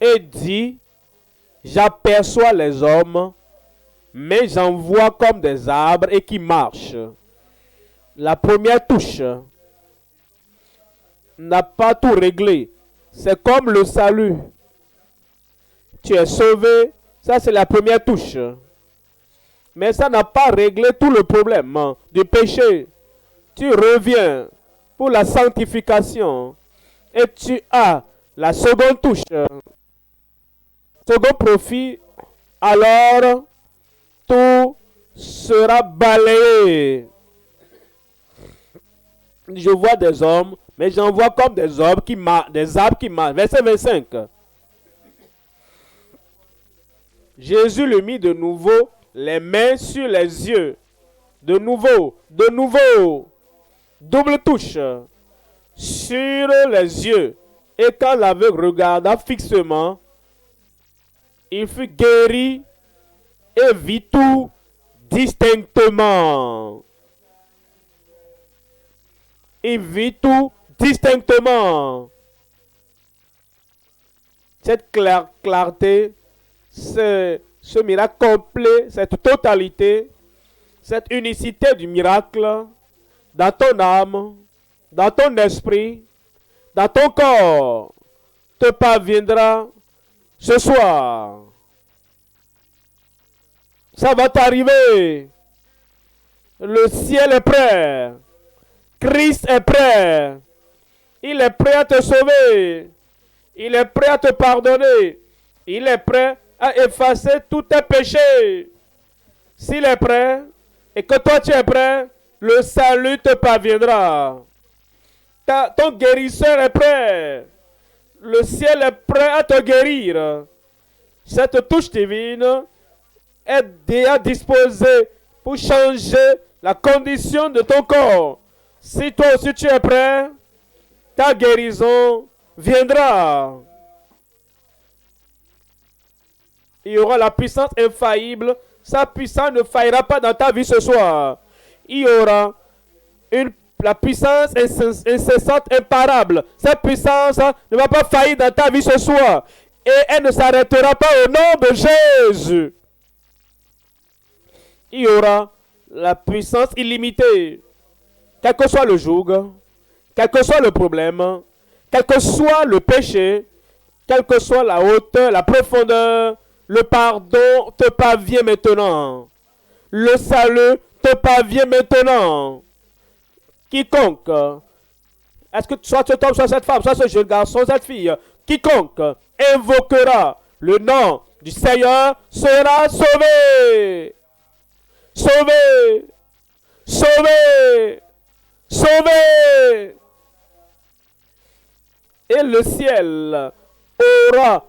et dit, j'aperçois les hommes, mais j'en vois comme des arbres et qui marchent. La première touche n'a pas tout réglé. C'est comme le salut. Tu es sauvé, ça c'est la première touche. Mais ça n'a pas réglé tout le problème du péché. Tu reviens pour la sanctification et tu as la seconde touche. Second profit, alors tout sera balayé. Je vois des hommes, mais j'en vois comme des arbres qui marchent. Verset 25. Jésus lui mit de nouveau les mains sur les yeux. De nouveau. Double touche sur les yeux. Et quand l'aveugle regarda fixement, il fut guéri et vit tout distinctement. Il vit tout distinctement. Cette clarté, ce miracle complet, cette totalité, cette unicité du miracle dans ton âme, dans ton esprit, dans ton corps, te parviendra ce soir. Ça va t'arriver. Le ciel est prêt. Christ est prêt. Il est prêt à te sauver. Il est prêt à te pardonner. Il est prêt à effacer tous tes péchés. S'il est prêt et que toi tu es prêt, le salut te parviendra. Ton guérisseur est prêt. Le ciel est prêt à te guérir. Cette touche divine est déjà disposée pour changer la condition de ton corps. Si toi aussi tu es prêt, ta guérison viendra. Il y aura la puissance infaillible. Sa puissance ne faillira pas dans ta vie ce soir. Il y aura la puissance incessante, imparable. Cette puissance ne va pas faillir dans ta vie ce soir. Et elle ne s'arrêtera pas au nom de Jésus. Il y aura la puissance illimitée. Quel que soit le joug, quel que soit le problème, quel que soit le péché, quelle que soit la hauteur, la profondeur, le pardon te parvient maintenant. Le salut te parvient maintenant. Quiconque, est-ce que soit cet homme, soit cette femme, soit ce jeune garçon, cette fille, quiconque invoquera le nom du Seigneur sera sauvé. Sauvé. Sauvé. Sauvé. Et le ciel va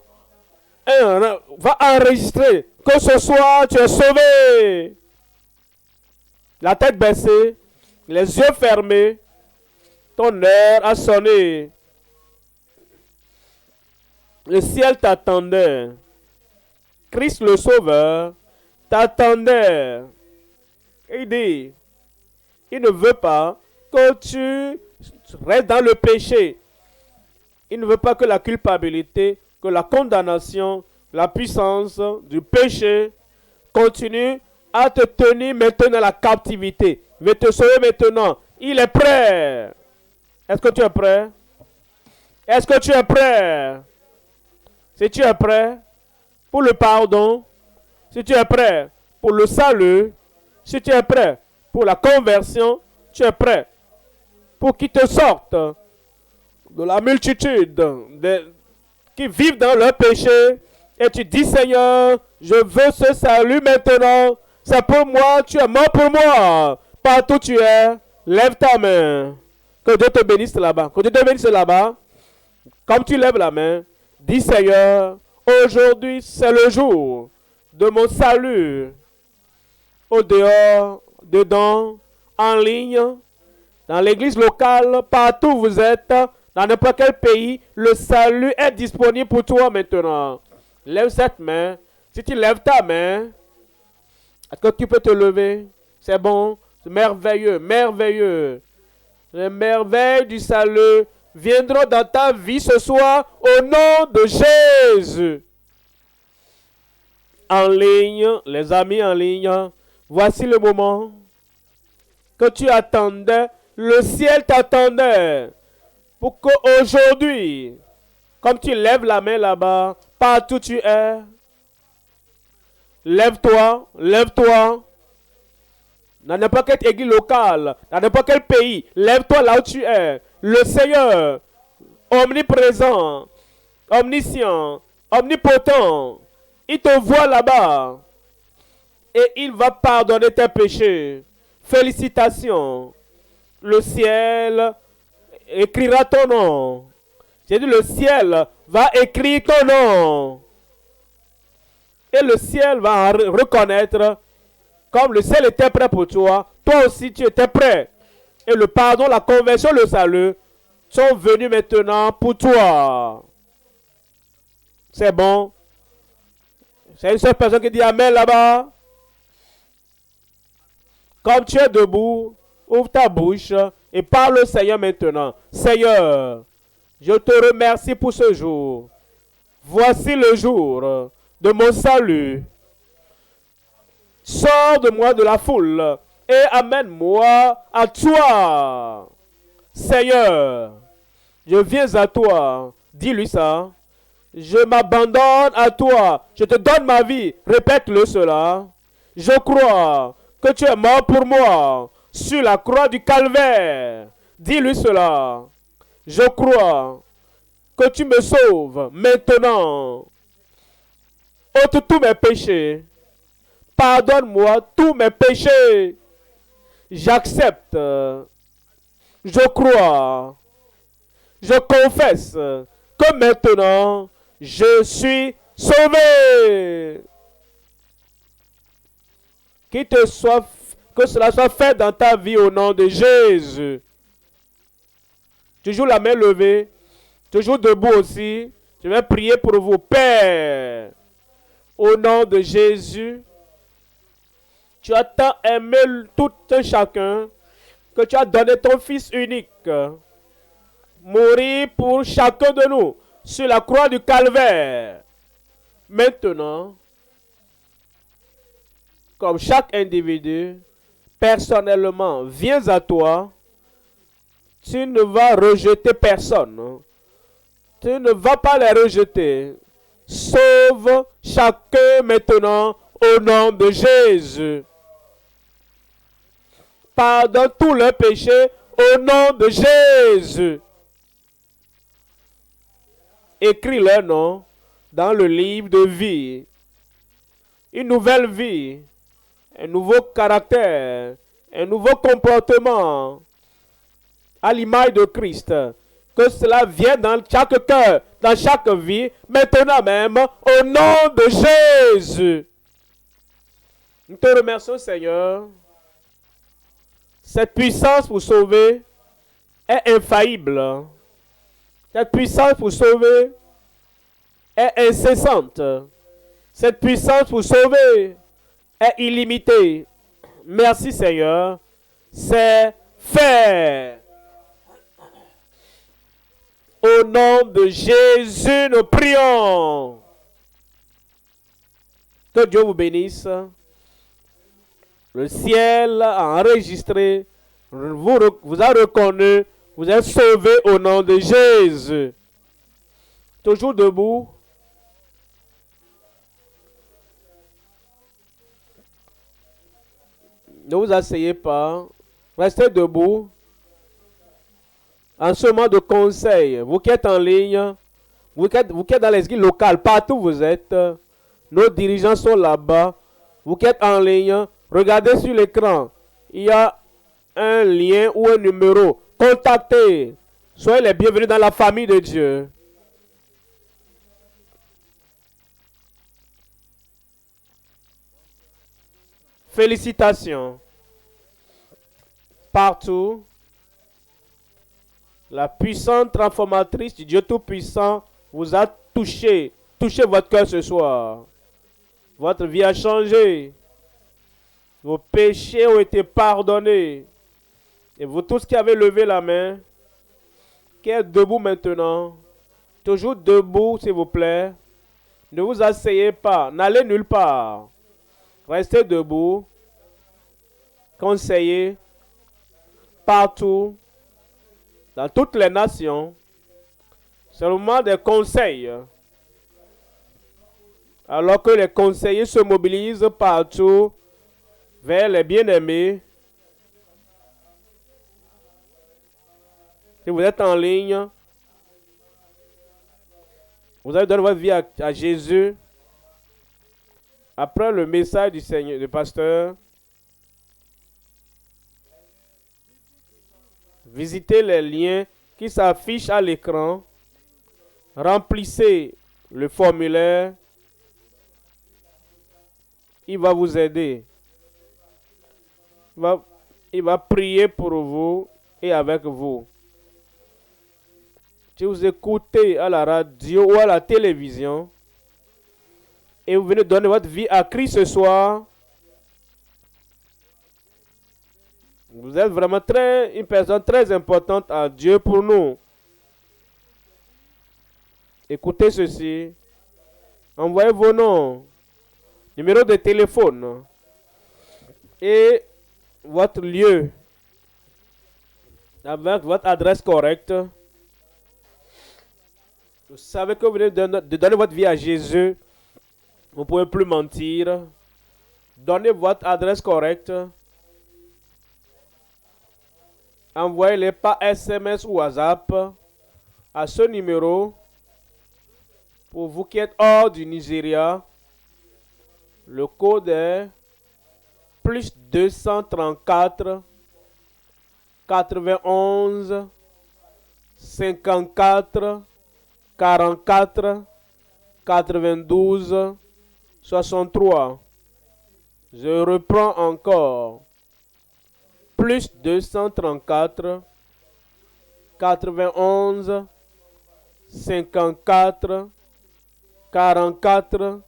enregistrer que ce soir tu es sauvé. La tête baissée, les yeux fermés, ton heure a sonné. Le ciel t'attendait. Christ le Sauveur t'attendait. Il dit, il ne veut pas que tu restes dans le péché. Il ne veut pas que la culpabilité, que la condamnation, la puissance du péché continue à te tenir maintenant dans la captivité. Il veut te sauver maintenant. Il est prêt. Est-ce que tu es prêt? Est-ce que tu es prêt? Si tu es prêt pour le pardon, si tu es prêt pour le salut, si tu es prêt pour la conversion, tu es prêt pour qu'il te sorte de la multitude qui vivent dans leur péché. Et tu dis, Seigneur, je veux ce salut maintenant. C'est pour moi, tu es mort pour moi. Partout où tu es, lève ta main. Que Dieu te bénisse là-bas. Que Dieu te bénisse là-bas. Comme tu lèves la main, dis, Seigneur, aujourd'hui c'est le jour de mon salut. Au dehors, dedans, en ligne, dans l'église locale, partout où vous êtes, dans n'importe quel pays, le salut est disponible pour toi maintenant. Lève cette main. Si tu lèves ta main, est-ce que tu peux te lever? C'est bon. C'est merveilleux, merveilleux. Les merveilles du salut viendront dans ta vie ce soir au nom de Jésus. En ligne, les amis en ligne, voici le moment que tu attendais. Le ciel t'attendait pour qu'aujourd'hui, comme tu lèves la main là-bas, partout où tu es, lève-toi, lève-toi. Dans n'importe quelle église locale, dans n'importe quel pays, lève-toi là où tu es. Le Seigneur, omniprésent, omniscient, omnipotent, il te voit là-bas et il va pardonner tes péchés. Félicitations. Le ciel écrira ton nom. J'ai dit, le ciel va écrire ton nom. Et le ciel va reconnaître, comme le ciel était prêt pour toi, toi aussi tu étais prêt. Et le pardon, la conversion, le salut sont venus maintenant pour toi. C'est bon. C'est une seule personne qui dit Amen là-bas. Comme tu es debout, ouvre ta bouche et parle au Seigneur maintenant. Seigneur, je te remercie pour ce jour. Voici le jour de mon salut. Sors de moi de la foule et amène-moi à toi. Seigneur, je viens à toi. Dis-lui ça. Je m'abandonne à toi. Je te donne ma vie. Répète-le cela. Je crois que tu es mort pour moi sur la croix du calvaire. Dis-lui cela. Je crois que tu me sauves maintenant. Ôte tous mes péchés. Pardonne-moi tous mes péchés. J'accepte. Je crois. Je confesse que maintenant, je suis sauvé. Que cela soit fait dans ta vie au nom de Jésus. Toujours la main levée. Toujours debout aussi. Je vais prier pour vous, Père. Au nom de Jésus. Tu as tant aimé tout un chacun que tu as donné ton Fils unique. Mourir pour chacun de nous sur la croix du calvaire. Maintenant, comme chaque individu, personnellement, viens à toi. Tu ne vas rejeter personne. Tu ne vas pas les rejeter. Sauve chacun maintenant au nom de Jésus. Pardonne tous leurs péchés au nom de Jésus. Écris leur nom dans le livre de vie. Une nouvelle vie, un nouveau caractère, un nouveau comportement à l'image de Christ. Que cela vienne dans chaque cœur, dans chaque vie, maintenant même, au nom de Jésus. Nous te remercions, Seigneur. Cette puissance pour sauver est infaillible. Cette puissance pour sauver est incessante. Cette puissance pour sauver est illimitée. Merci, Seigneur. C'est fait. Au nom de Jésus, nous prions. Que Dieu vous bénisse. Le ciel a enregistré, vous a reconnu, vous êtes sauvé au nom de Jésus. Toujours debout. Ne vous asseyez pas. Restez debout. En ce moment de conseil, vous qui êtes en ligne, vous qui êtes dans les églises locales, partout où vous êtes, nos dirigeants sont là-bas. Vous qui êtes en ligne, regardez sur l'écran. Il y a un lien ou un numéro. Contactez. Soyez les bienvenus dans la famille de Dieu. Félicitations. Partout, la puissante transformatrice du Dieu Tout-Puissant vous a touché. Touchez votre cœur ce soir. Votre vie a changé. Vos péchés ont été pardonnés. Et vous tous qui avez levé la main, qui êtes debout maintenant, toujours debout s'il vous plaît. Ne vous asseyez pas, n'allez nulle part. Restez debout. Conseillez partout, dans toutes les nations. C'est le moment des conseils. Alors que les conseillers se mobilisent partout vers les bien-aimés. Si vous êtes en ligne, vous avez donné votre vie à Jésus. Après le message du Seigneur, du pasteur, visitez les liens qui s'affichent à l'écran. Remplissez le formulaire. Il va vous aider. Il va prier pour vous et avec vous. Si vous écoutez à la radio ou à la télévision et vous venez donner votre vie à Christ ce soir, vous êtes vraiment une personne très importante à Dieu pour nous. Écoutez ceci. Envoyez vos noms, numéro de téléphone et votre lieu avec votre adresse correcte. Vous savez que vous venez de donner votre vie à Jésus. Vous ne pouvez plus mentir. Donnez votre adresse correcte. Envoyez-les par SMS ou WhatsApp à ce numéro. Pour vous qui êtes hors du Nigeria, le code est plus 234 91 54 44 92 63. Je reprends encore. Plus 234 91 54 44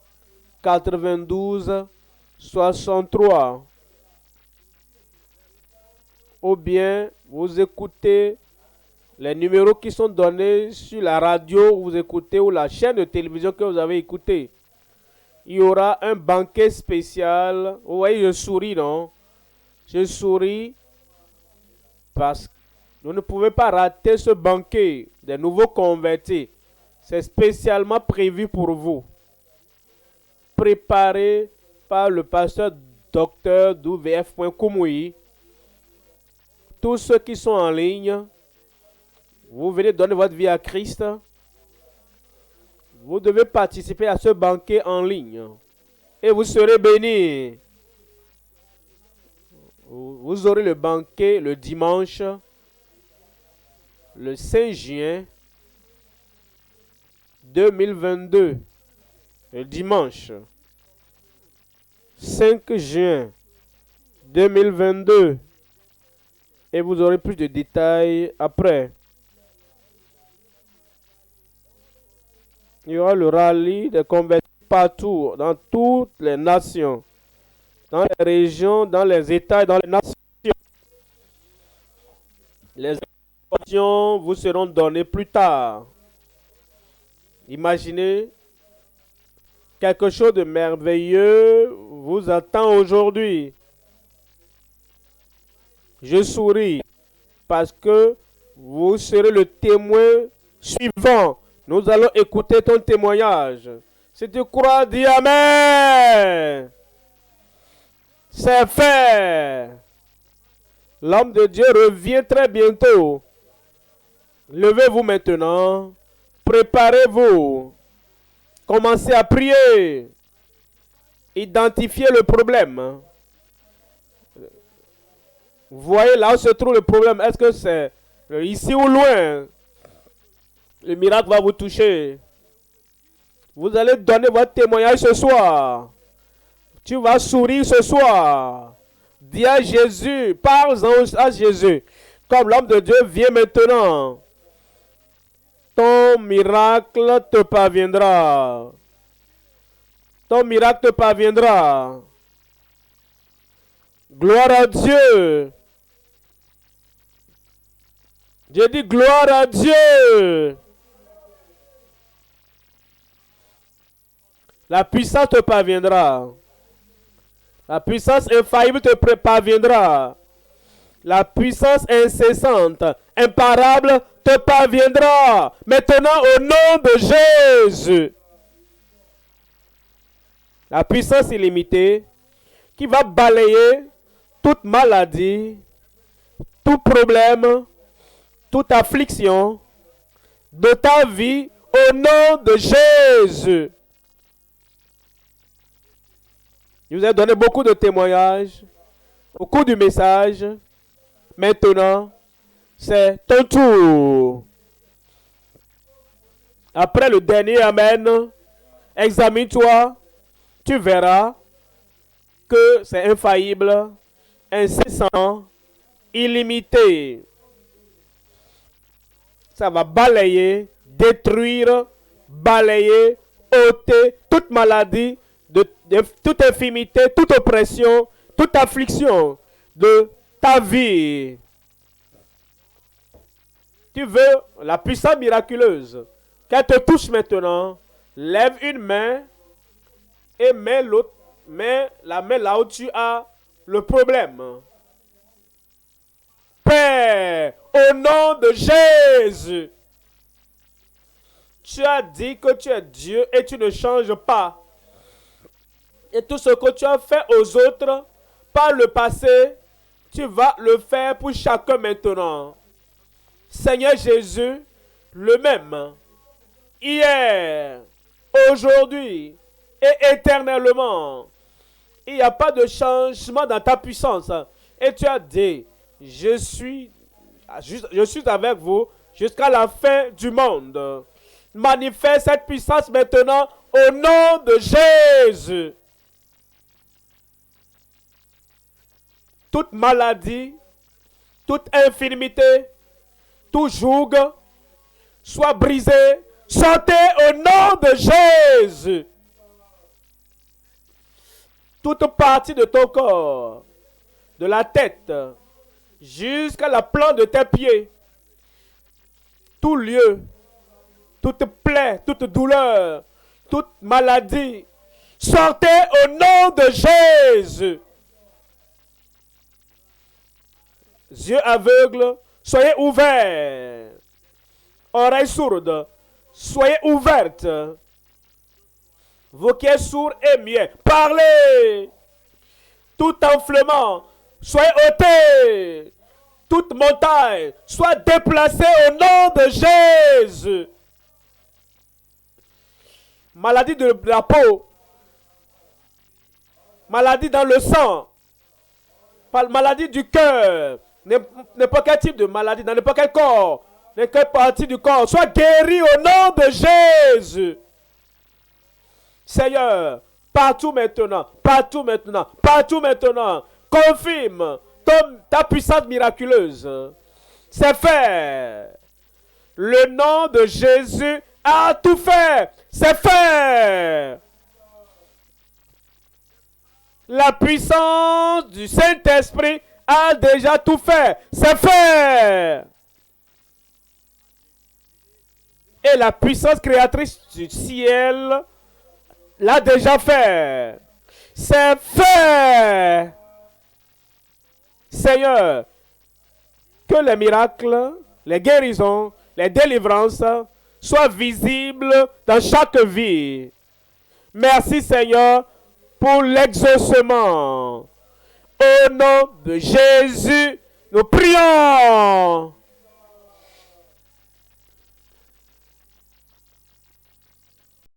92 63. Ou bien vous écoutez les numéros qui sont donnés sur la radio où vous écoutez ou la chaîne de télévision que vous avez écoutée. Il y aura un banquet spécial. Vous voyez, je souris, non? Je souris parce que vous ne pouvez pas rater ce banquet des nouveaux convertis. C'est spécialement prévu pour vous. Préparé par le pasteur Dr. WF.Kumuyi. Tous ceux qui sont en ligne, vous venez donner votre vie à Christ. Vous devez participer à ce banquet en ligne. Et vous serez bénis. Vous aurez le banquet le dimanche, le 5 juin 2022. Le dimanche 5 juin 2022. Et vous aurez plus de détails après. Il y aura le rallye des convertis partout, dans toutes les nations, dans les régions, dans les États et dans les nations. Les informations vous seront données plus tard. Imaginez, quelque chose de merveilleux vous attend aujourd'hui. Je souris parce que vous serez le témoin suivant. Nous allons écouter ton témoignage. Si tu crois, dis Amen. C'est fait. L'homme de Dieu revient très bientôt. Levez-vous maintenant. Préparez-vous. Commencez à prier. Identifiez le problème. Vous voyez là où se trouve le problème. Est-ce que c'est ici ou loin? Le miracle va vous toucher. Vous allez donner votre témoignage ce soir. Tu vas sourire ce soir. Dis à Jésus, parle-en à Jésus. Comme l'homme de Dieu vient maintenant. Ton miracle te parviendra. Ton miracle te parviendra. Gloire à Dieu. J'ai dit gloire à Dieu. La puissance te parviendra. La puissance infaillible te parviendra. La puissance incessante, imparable, te parviendra. Maintenant, au nom de Jésus. La puissance illimitée qui va balayer toute maladie, tout problème, toute affliction de ta vie au nom de Jésus. Je vous ai donné beaucoup de témoignages au cours du message. Maintenant, c'est ton tour. Après le dernier Amen, examine-toi. Tu verras que c'est infaillible, incessant, illimité. Ça va balayer, détruire, balayer, ôter toute maladie, de toute infirmité, toute oppression, toute affliction de ta vie. Tu veux la puissance miraculeuse qu'elle te touche maintenant. Lève une main et mets la main là où tu as le problème. Père, au nom de Jésus, tu as dit que tu es Dieu et tu ne changes pas. Et tout ce que tu as fait aux autres par le passé, tu vas le faire pour chacun maintenant. Seigneur Jésus, le même, hier, aujourd'hui et éternellement. Il n'y a pas de changement dans ta puissance. Et tu as dit, je suis avec vous jusqu'à la fin du monde. Manifeste cette puissance maintenant au nom de Jésus. Toute maladie, toute infirmité, tout joug, soit brisé. Sortez au nom de Jésus. Toute partie de ton corps, de la tête, jusqu'à la plante de tes pieds, tout lieu, toute plaie, toute douleur, toute maladie, sortez au nom de Jésus. Yeux aveugles, soyez ouverts. Oreilles sourdes, soyez ouvertes. Vous qui êtes sourds et muets, parlez. Tout enflement, soyez ôtés. Toute montagne, soit déplacée au nom de Jésus. Maladie de la peau, maladie dans le sang, maladie du cœur, n'importe quel type de maladie, dans n'importe quel corps, n'importe quelle partie du corps, soit guéri au nom de Jésus. Seigneur, partout maintenant, partout maintenant, partout maintenant, confirme ta puissance miraculeuse. C'est fait. Le nom de Jésus a tout fait. C'est fait. La puissance du Saint-Esprit a déjà tout fait. C'est fait. Et la puissance créatrice du ciel l'a déjà fait. C'est fait. Seigneur, que les miracles, les guérisons, les délivrances soient visibles dans chaque vie. Merci Seigneur pour l'exaucement. Au nom de Jésus, nous prions.